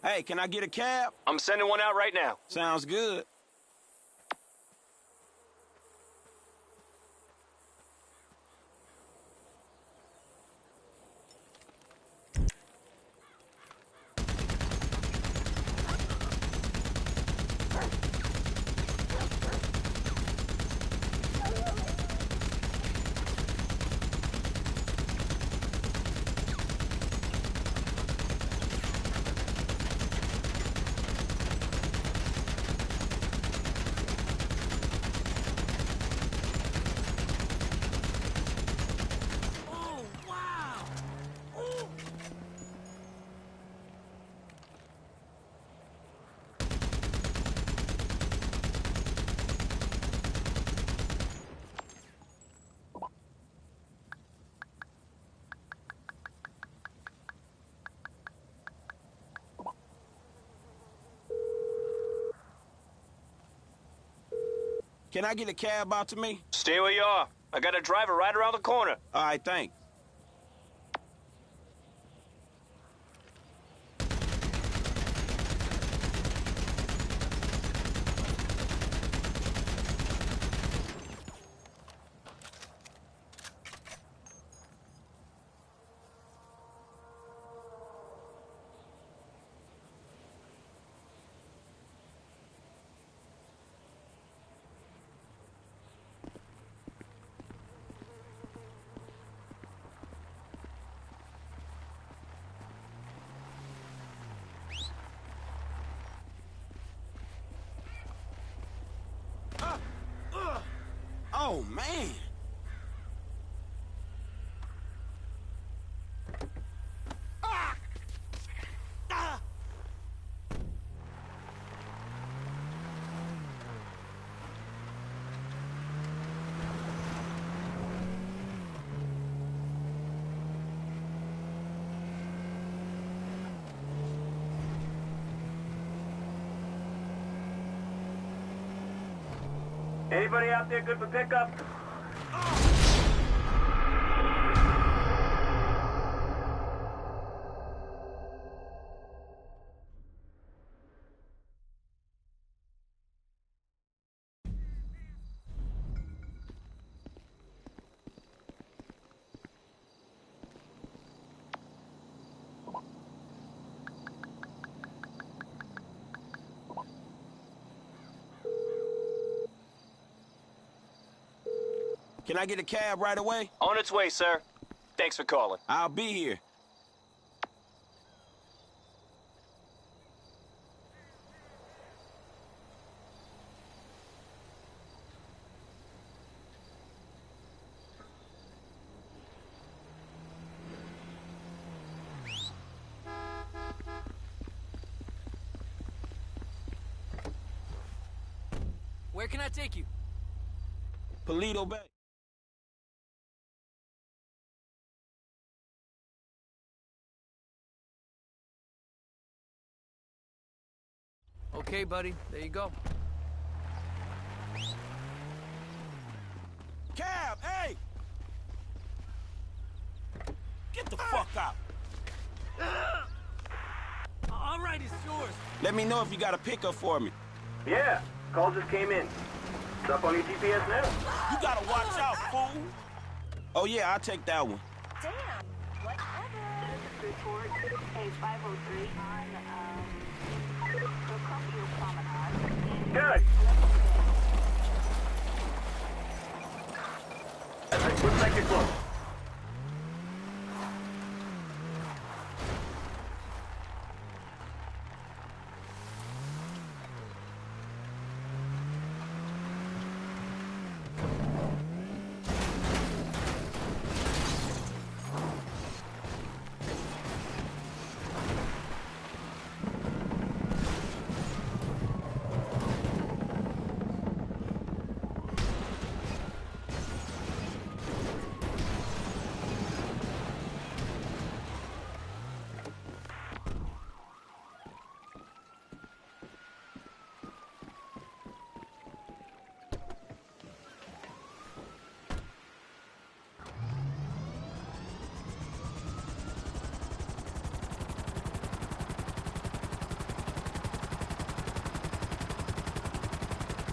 Hey, can I get a cab? I'm sending one out right now. Sounds good. Can I get a cab out to me? Stay where you are. I got a driver right around the corner. All right, thanks. Oh, man. Anybody out there good for pickup? Can I get a cab right away? On its way, sir. Thanks for calling. I'll be here. Where can I take you? Paleto Bay. Okay, buddy. There you go. Cab, hey! Get the fuck out. All right, it's yours. Let me know if you got a pickup for me. Yeah, call just came in. It's up on your GPS now. You gotta watch out, fool. Oh yeah, I'll take that one. Damn, whatever. Report A503 on, Procopio Promenade. Good. Looks like you're close.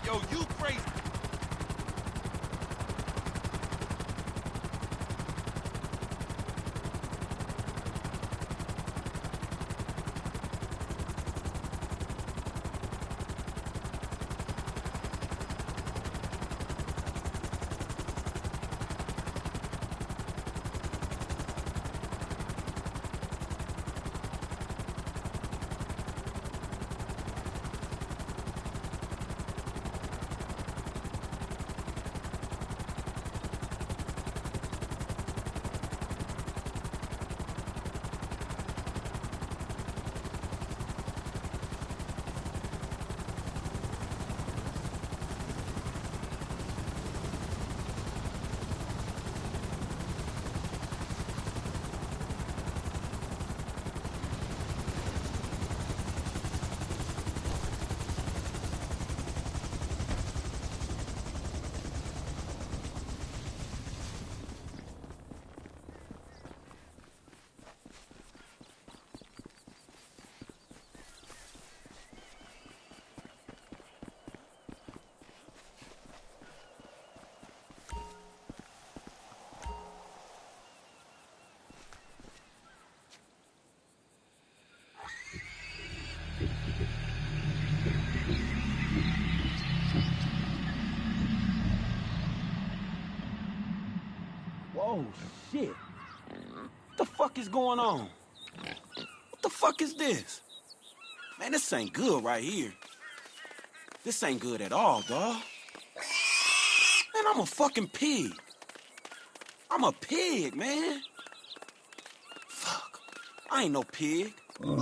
Yo, you crazy. Whoa, shit. What the fuck is going on? What the fuck is this? Man, this ain't good right here. This ain't good at all, dawg. Man, I'm a fucking pig. I'm a pig, man. Fuck. I ain't no pig. I'm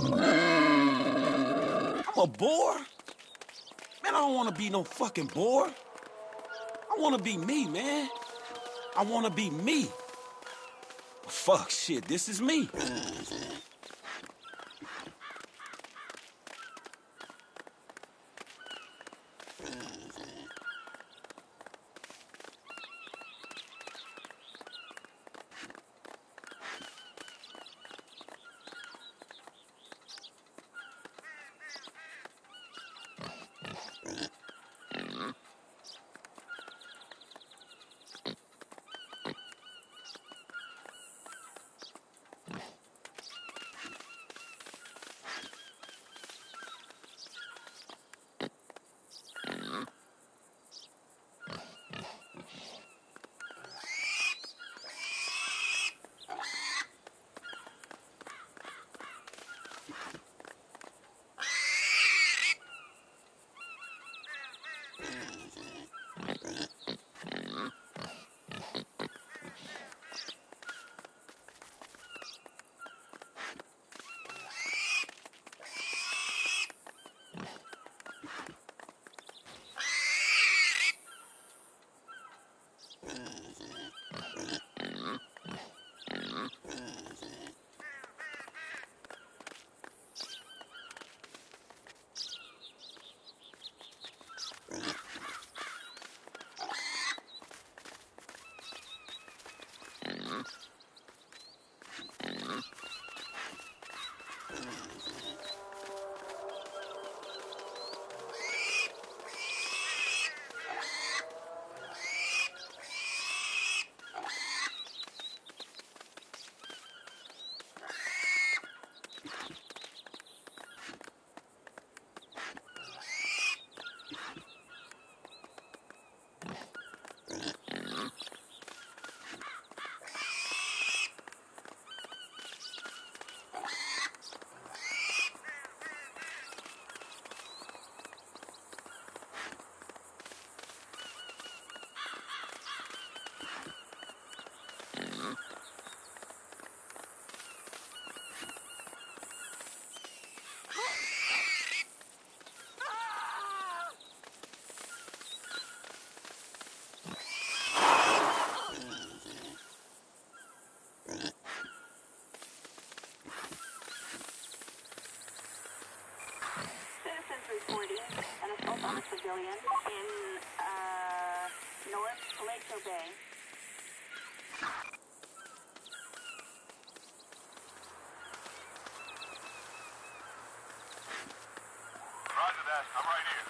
a boar. Man, I don't want to be no fucking boar. I want to be me, man. I want to be me. Fuck, shit, this is me. a civilian in, North Paleto Bay. Roger that. I'm right here.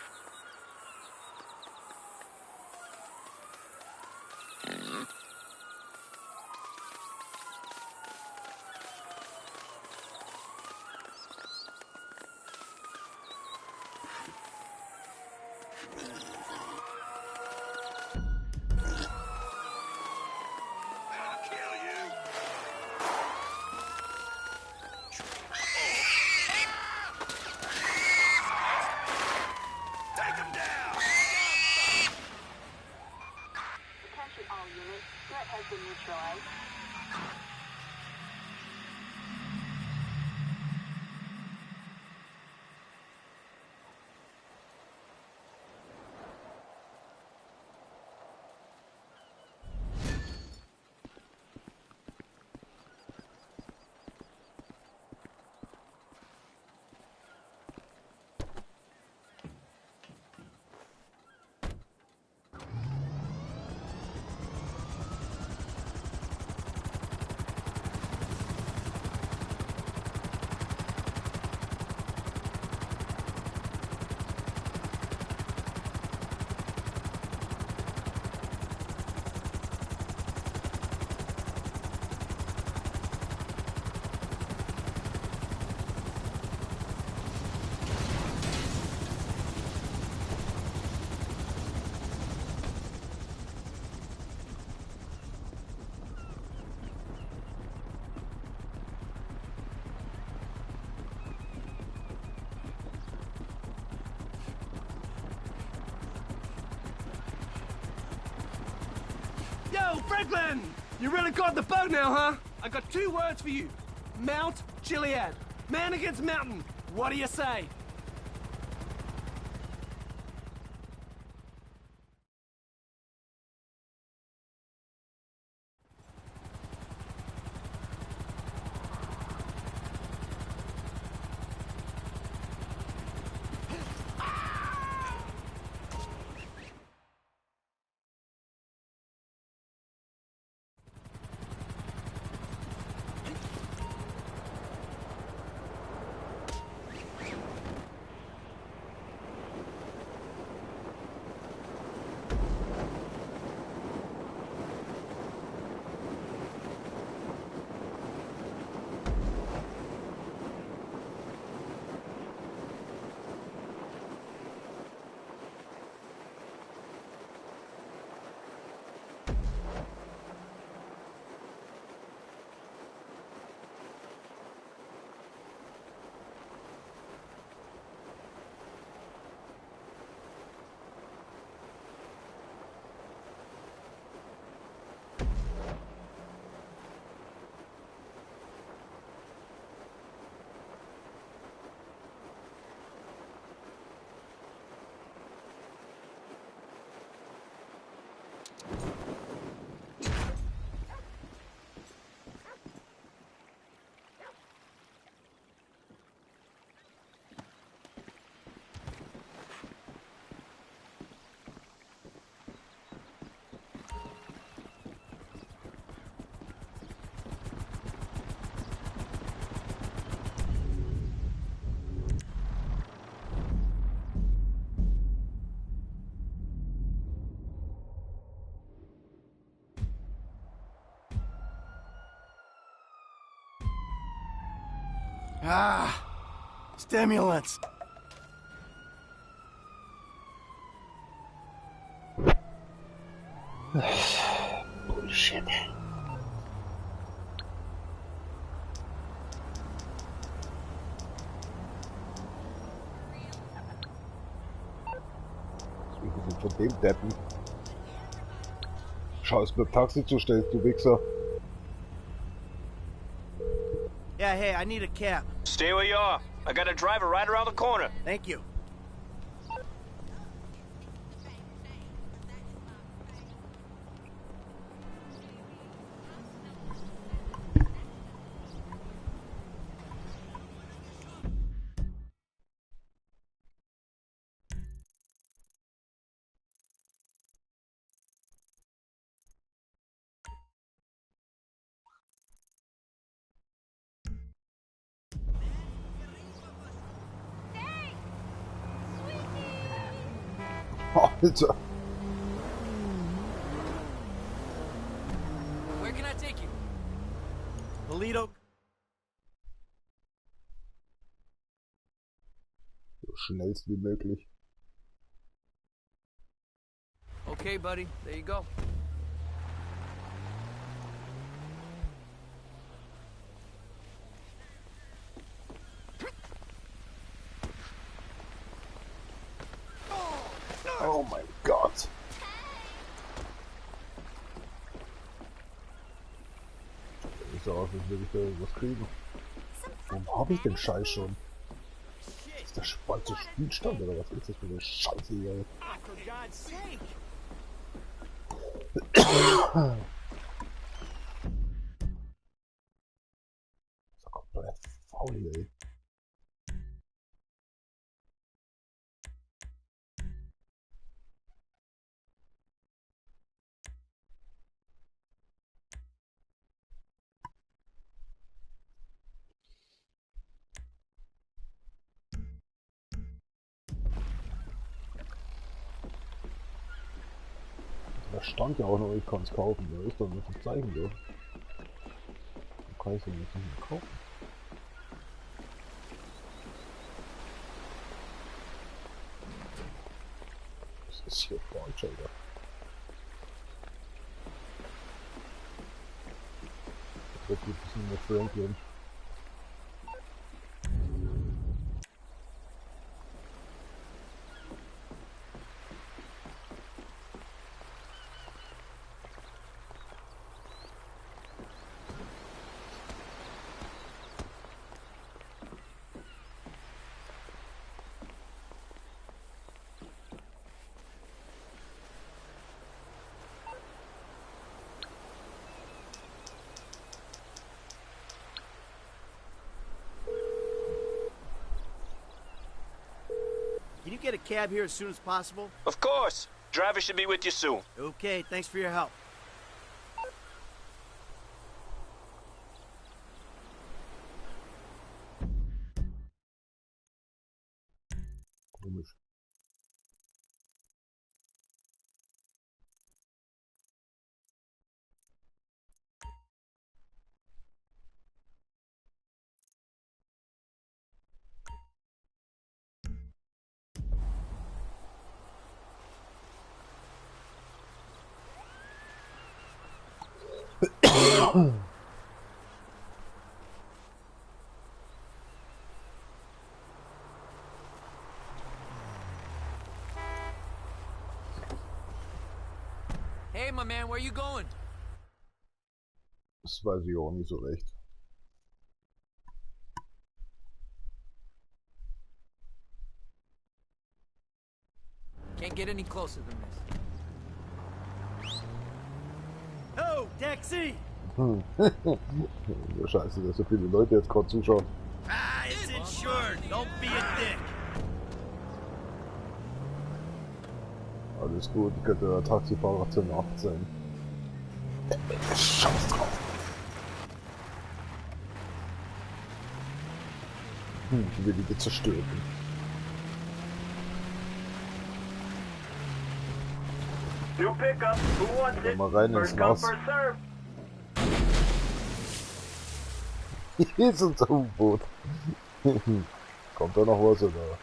Yo, Franklin! You really caught the bug now, huh? I got 2 words for you. Mount Gilead. Man against mountain. What do you say? Ah, stimulants. Bullshit. Von dem Deppen. Scheiß mir Taxi zustellst, du Wichser. Yeah, hey, I need a cab. Stay where you are. I got a driver right around the corner. Thank you. Alter. Where can I take you? Polito. So schnellst wie möglich. Okay, buddy. There you go. Oh mein Gott. Sieht so aus, als würde ich da irgendwas kriegen. Warum habe ich den Scheiß schon? Ist der Spalt zu Spielstand oder was ist das für eine Scheiße hier? Das ist komplett faul, ey. Da stand ja auch noch, ich kann es kaufen. Da ist doch nicht ein Zeichen da. Da kann ich es jetzt nicht mehr kaufen. Das ist hier falsch, Alter. Das wird ein bisschen mehr Franklin. Can you get a cab here as soon as possible? Of course. Driver should be with you soon. Okay, thanks for your help. Komisch. Hey, my man, where you going? Das weiß ich auch nicht so recht. Can't get any closer than this. Oh, taxi! Scheiße, dass so viele Leute jetzt gerade zuschauen. Ah, it's insured. Don't be a dick. Alles gut, könnte der Taxifahrer zur Nacht sein. Scheiß drauf. Ich will die zerstören. New pickup. Who wants it? Mal rein ins First come, Haus. first serve. Hier ist unser U-Boot. Kommt da noch was oder?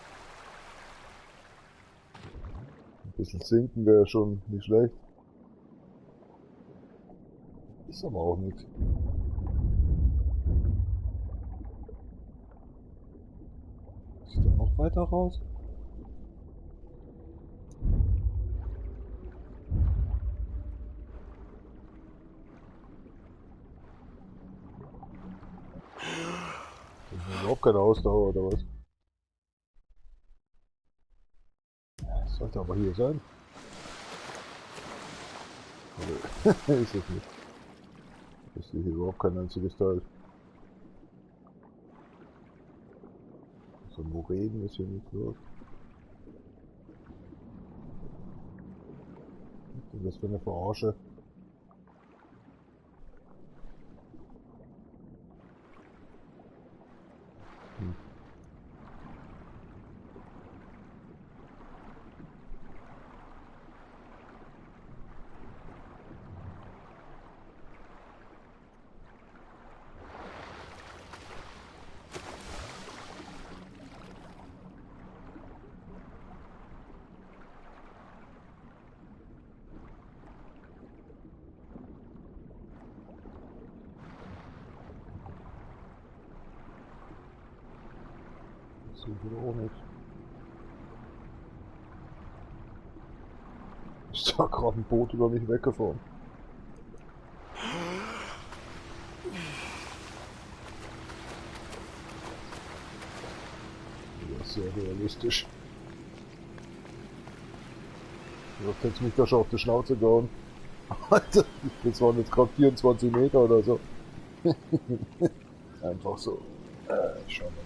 Ein bisschen sinken wäre schon nicht schlecht. Ist aber auch nichts. Ist da noch weiter raus? Das ist überhaupt keine Ausdauer oder was? Das sollte aber hier sein. Ist es nicht. Ich sehe hier überhaupt kein einziges Teil. So Moränen ist hier nicht los. Was ist das für eine Verarsche? Tut wieder auch nichts. Ist da gerade ein Boot über mich weggefahren. Ja, sehr realistisch. Du hast jetzt mich da schon auf die Schnauze gehauen. Alter, das waren jetzt gerade 24 Meter oder so. Einfach so. Schau mal.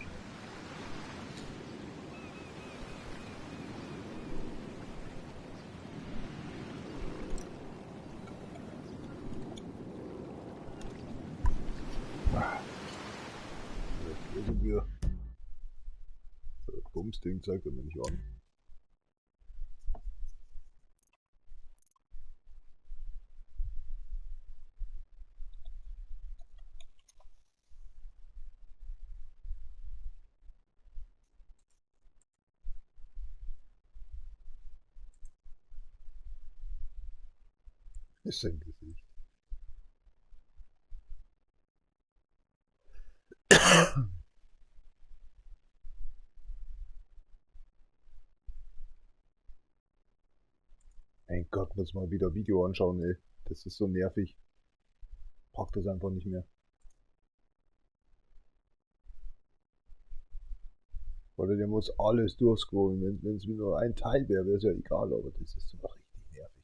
Das Bumsding zeigt er mir nicht an. Ist sein Gesicht. Mein Gott, muss mal wieder Video anschauen, ey. Das ist so nervig. Pack das einfach nicht mehr. Oder der muss alles durchscrollen. Wenn es nur ein Teil wäre, wäre es ja egal, aber das ist so richtig nervig.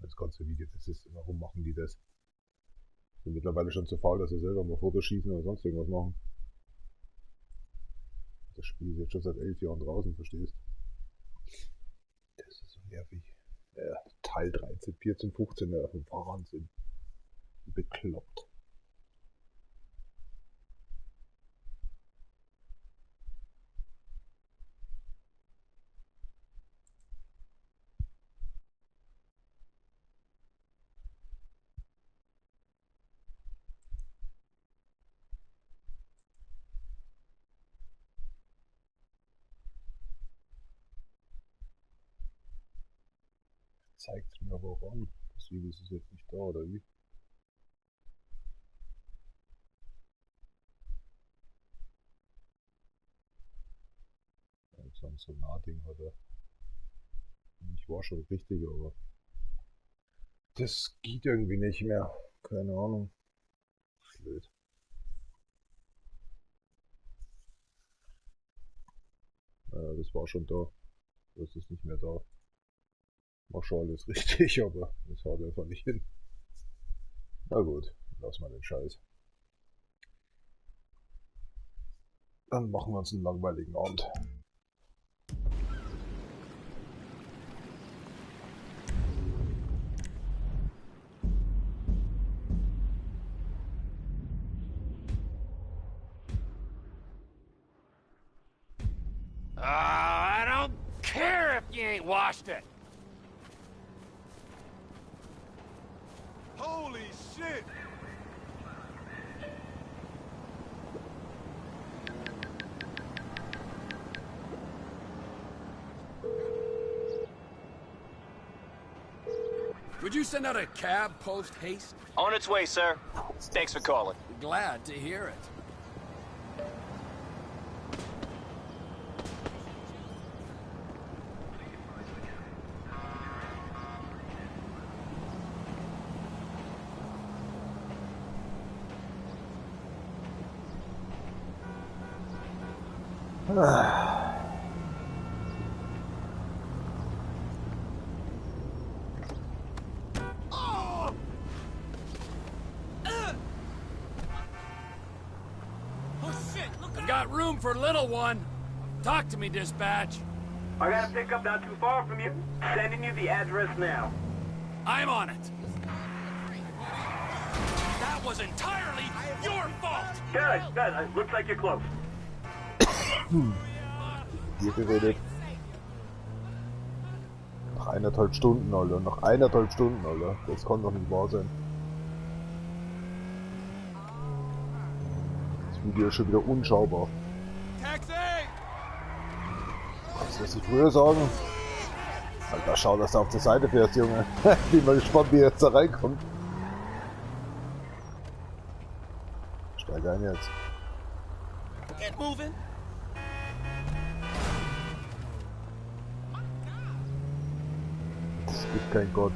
Das ganze Video, das ist, warum machen die das? Sind mittlerweile schon zu faul, dass sie selber mal Fotos schießen oder sonst irgendwas machen. Das Spiel ist jetzt schon seit 11 Jahren draußen, verstehst? Das ist so nervig. Ja, Teil 13, 14, 15, ja, Wahnsinn. Bekloppt. Zeigt es mir aber auch an. Deswegen ist es jetzt nicht da, oder wie? So ein Sonar-Ding oder. Ich war schon richtig, aber. Das geht irgendwie nicht mehr. Keine Ahnung. Blöd. Das war schon da. Das ist nicht mehr da. Mach schon alles richtig, aber das haut einfach nicht hin. Na gut, lass mal den Scheiß. Dann machen wir uns einen langweiligen Abend. I don't care if you ain't washed it. Holy shit! Would you send out a cab post-haste? On its way, sir. Thanks for calling. Glad to hear it. Got room for little one. Talk to me, dispatch. I got a pickup not too far from you. Sending you the address now. I'm on it. That was entirely your fault. Good. Looks like you're close. Hier geredet. Nach 1,5 Stunden, Alter. Nach 1,5 Stunden, Alter. Das kann doch nicht wahr sein. Das Video ist schon wieder unschaubar. Kannst du das nicht früher sagen? Alter, schau, dass du auf der Seite fährst, Junge. Bin mal gespannt, wie er jetzt da reinkommt. Steig ein jetzt. Get moving. Es gibt keinen Gott.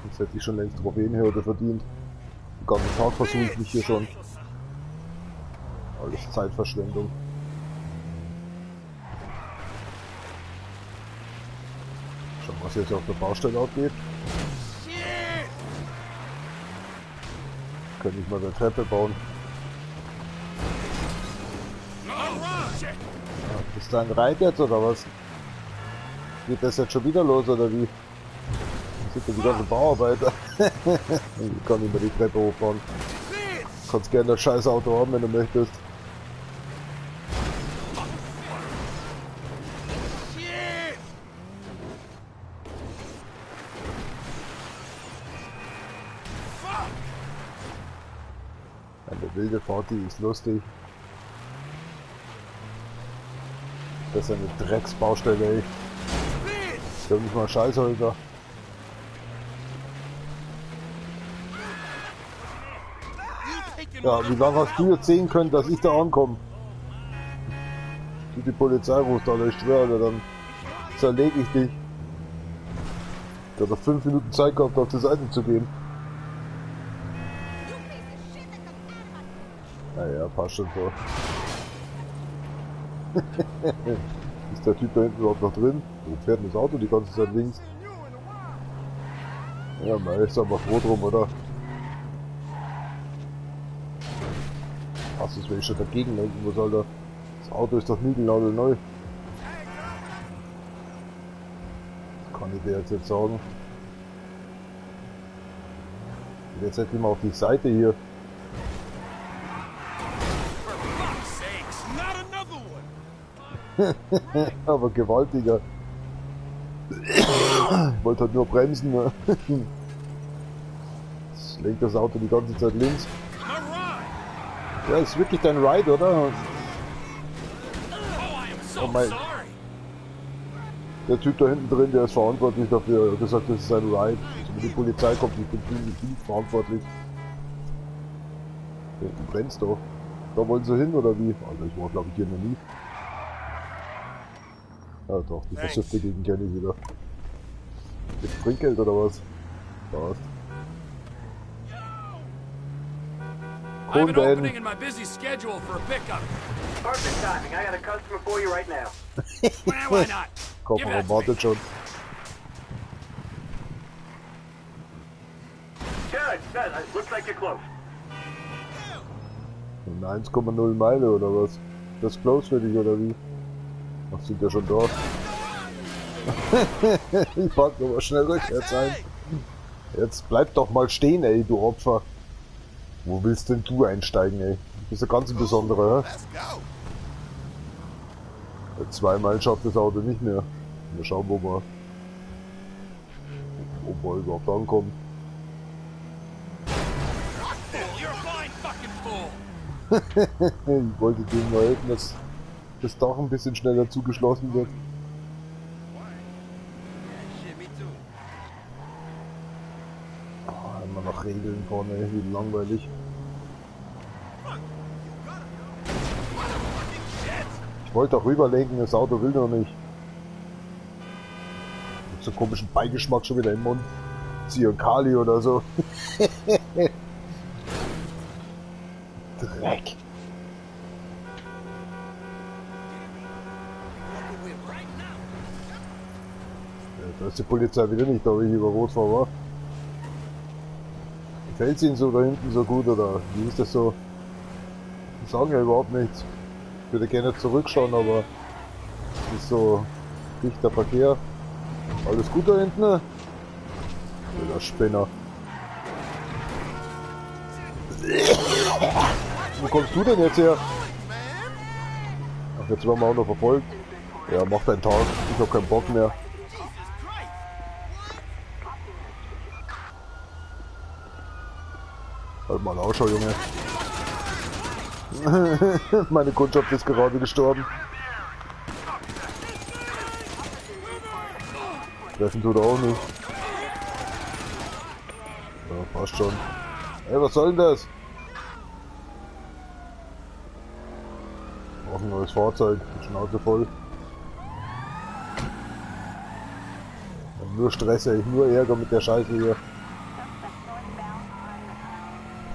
Jetzt hätte ich schon längst Trophäenhürde verdient. Den ganzen Tag versuche ich mich hier schon. Alles Zeitverschwendung. Schauen, was jetzt auf der Baustelle abgeht. Könnte ich mal eine Treppe bauen. Ist da ein Reit jetzt oder was? Geht das jetzt schon wieder los oder wie? Sind da die ganzen Bauarbeiter? Ich kann nicht mehr die Treppe hochfahren. Du kannst gerne das scheiß Auto haben, wenn du möchtest. Eine wilde Party ist lustig. Das ist eine Drecksbaustelle, ey. Ich glaube nicht mal Scheißhäuser. Ja, wie lange hast du jetzt sehen können, dass ich da ankomme? Du die Polizei rufst, Alter, ich schwöre, Alter, dann zerlege ich dich. Ich habe 5 Minuten Zeit gehabt, auf die Seite zu gehen. Naja, passt schon so. Ist der Typ da hinten überhaupt noch drin? Wo fährt denn das Auto die ganze Zeit links? Ja, man ist aber froh drum, oder? Was ist, wenn ich schon dagegen lenken muss, Alter? Das Auto ist doch niegelnagelneu. Das kann ich dir jetzt sagen. Und jetzt endlich mal auf die Seite hier. Aber gewaltiger. Ich wollte halt nur bremsen. Ne? Jetzt lenkt das Auto die ganze Zeit links. Ja, ist wirklich dein Ride, oder? Oh mein. Der Typ da hinten drin, der ist verantwortlich dafür. Er hat gesagt, das ist sein Ride. Also wenn die Polizei kommt, ich bin viel verantwortlich. Ja, du brennst doch. Da wollen sie hin, oder wie? Alter, ich war glaube ich hier noch nie. Ja doch, die versiffte Gegend kenne ich wieder. Mit Trinkgeld oder was? Passt. I have an opening in my busy schedule for a pickup. Perfect timing. I got a customer for you right now. Well, why not? Kofferraum wartet schon. Good. Looks like you're close. 1,0 Meile oder was? Das ist close für dich oder wie? Ach, sind ja schon dort. Ich fahr aber schnell rückwärts ein. Jetzt bleib doch mal stehen, ey, du Opfer. Wo willst denn du einsteigen, ey? Du bist ja ganz ein besonderer, hä? 2 Meilen schafft das Auto nicht mehr. Mal schauen, wo wir überhaupt ankommen. Ich wollte denen mal helfen, dass das Dach ein bisschen schneller zugeschlossen wird. Oh, immer noch Regeln vorne, wie langweilig. Ich wollte auch rüberlenken, das Auto will noch nicht. Mit so einem komischen Beigeschmack schon wieder im Mund. Zyankali oder so. Dreck. Da ist die Polizei wieder nicht da, wie ich über Rot fahre, wa? Gefällt es Ihnen so da hinten so gut, oder wie ist das so? Die sagen ja überhaupt nichts. Ich würde gerne zurückschauen, aber es ist so dichter Verkehr. Alles gut da hinten? Der Spinner. Wo kommst du denn jetzt her? Ach, jetzt werden wir auch noch verfolgt. Ja, mach deinen Tag. Ich hab keinen Bock mehr. Halt mal Ausschau, Junge. Meine Kundschaft ist gerade gestorben. Treffen tut er auch nicht. Ja, passt schon. Ey, was soll denn das? Auch ein neues Fahrzeug, die Schnauze voll. Nur Stress, ey, nur Ärger mit der Scheiße hier.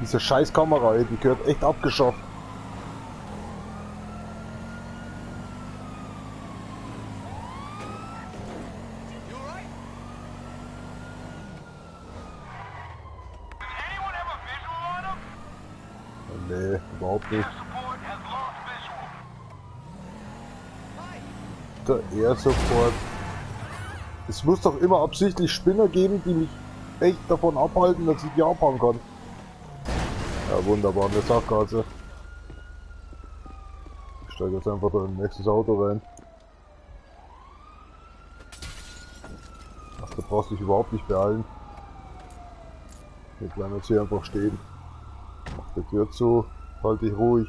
Diese scheiß Kamera, ey, die gehört echt abgeschafft. Nee, überhaupt nicht. Der Air Support. Es muss doch immer absichtlich Spinner geben, die mich echt davon abhalten, dass ich die abhauen kann. Ja, wunderbar, eine Sackgasse. Ich steige jetzt einfach da in ein nächstes Auto rein. Ach, da brauchst du dich überhaupt nicht beeilen. Wir bleiben jetzt hier einfach stehen. Mach die Tür zu, halt dich ruhig.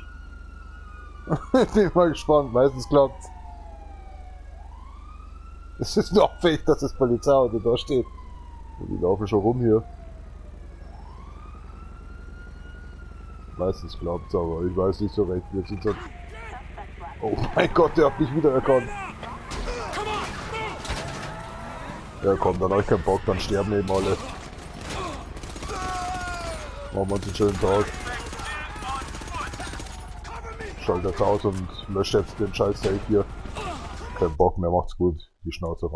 Bin mal gespannt, meistens klappt's. Es ist nur auffällig, dass das Polizeiauto da steht. Und die laufen schon rum hier. Meistens klappt's, aber ich weiß nicht so recht. Wir sind so... Oh mein Gott, der hat mich wieder erkannt. Ja komm, dann hab ich keinen Bock, dann sterben eben alle. Machen wir uns einen schönen Tag. Schalte das aus und lösche jetzt den scheiß Safe hier. Kein Bock mehr, macht's gut. Die Schnauze ran.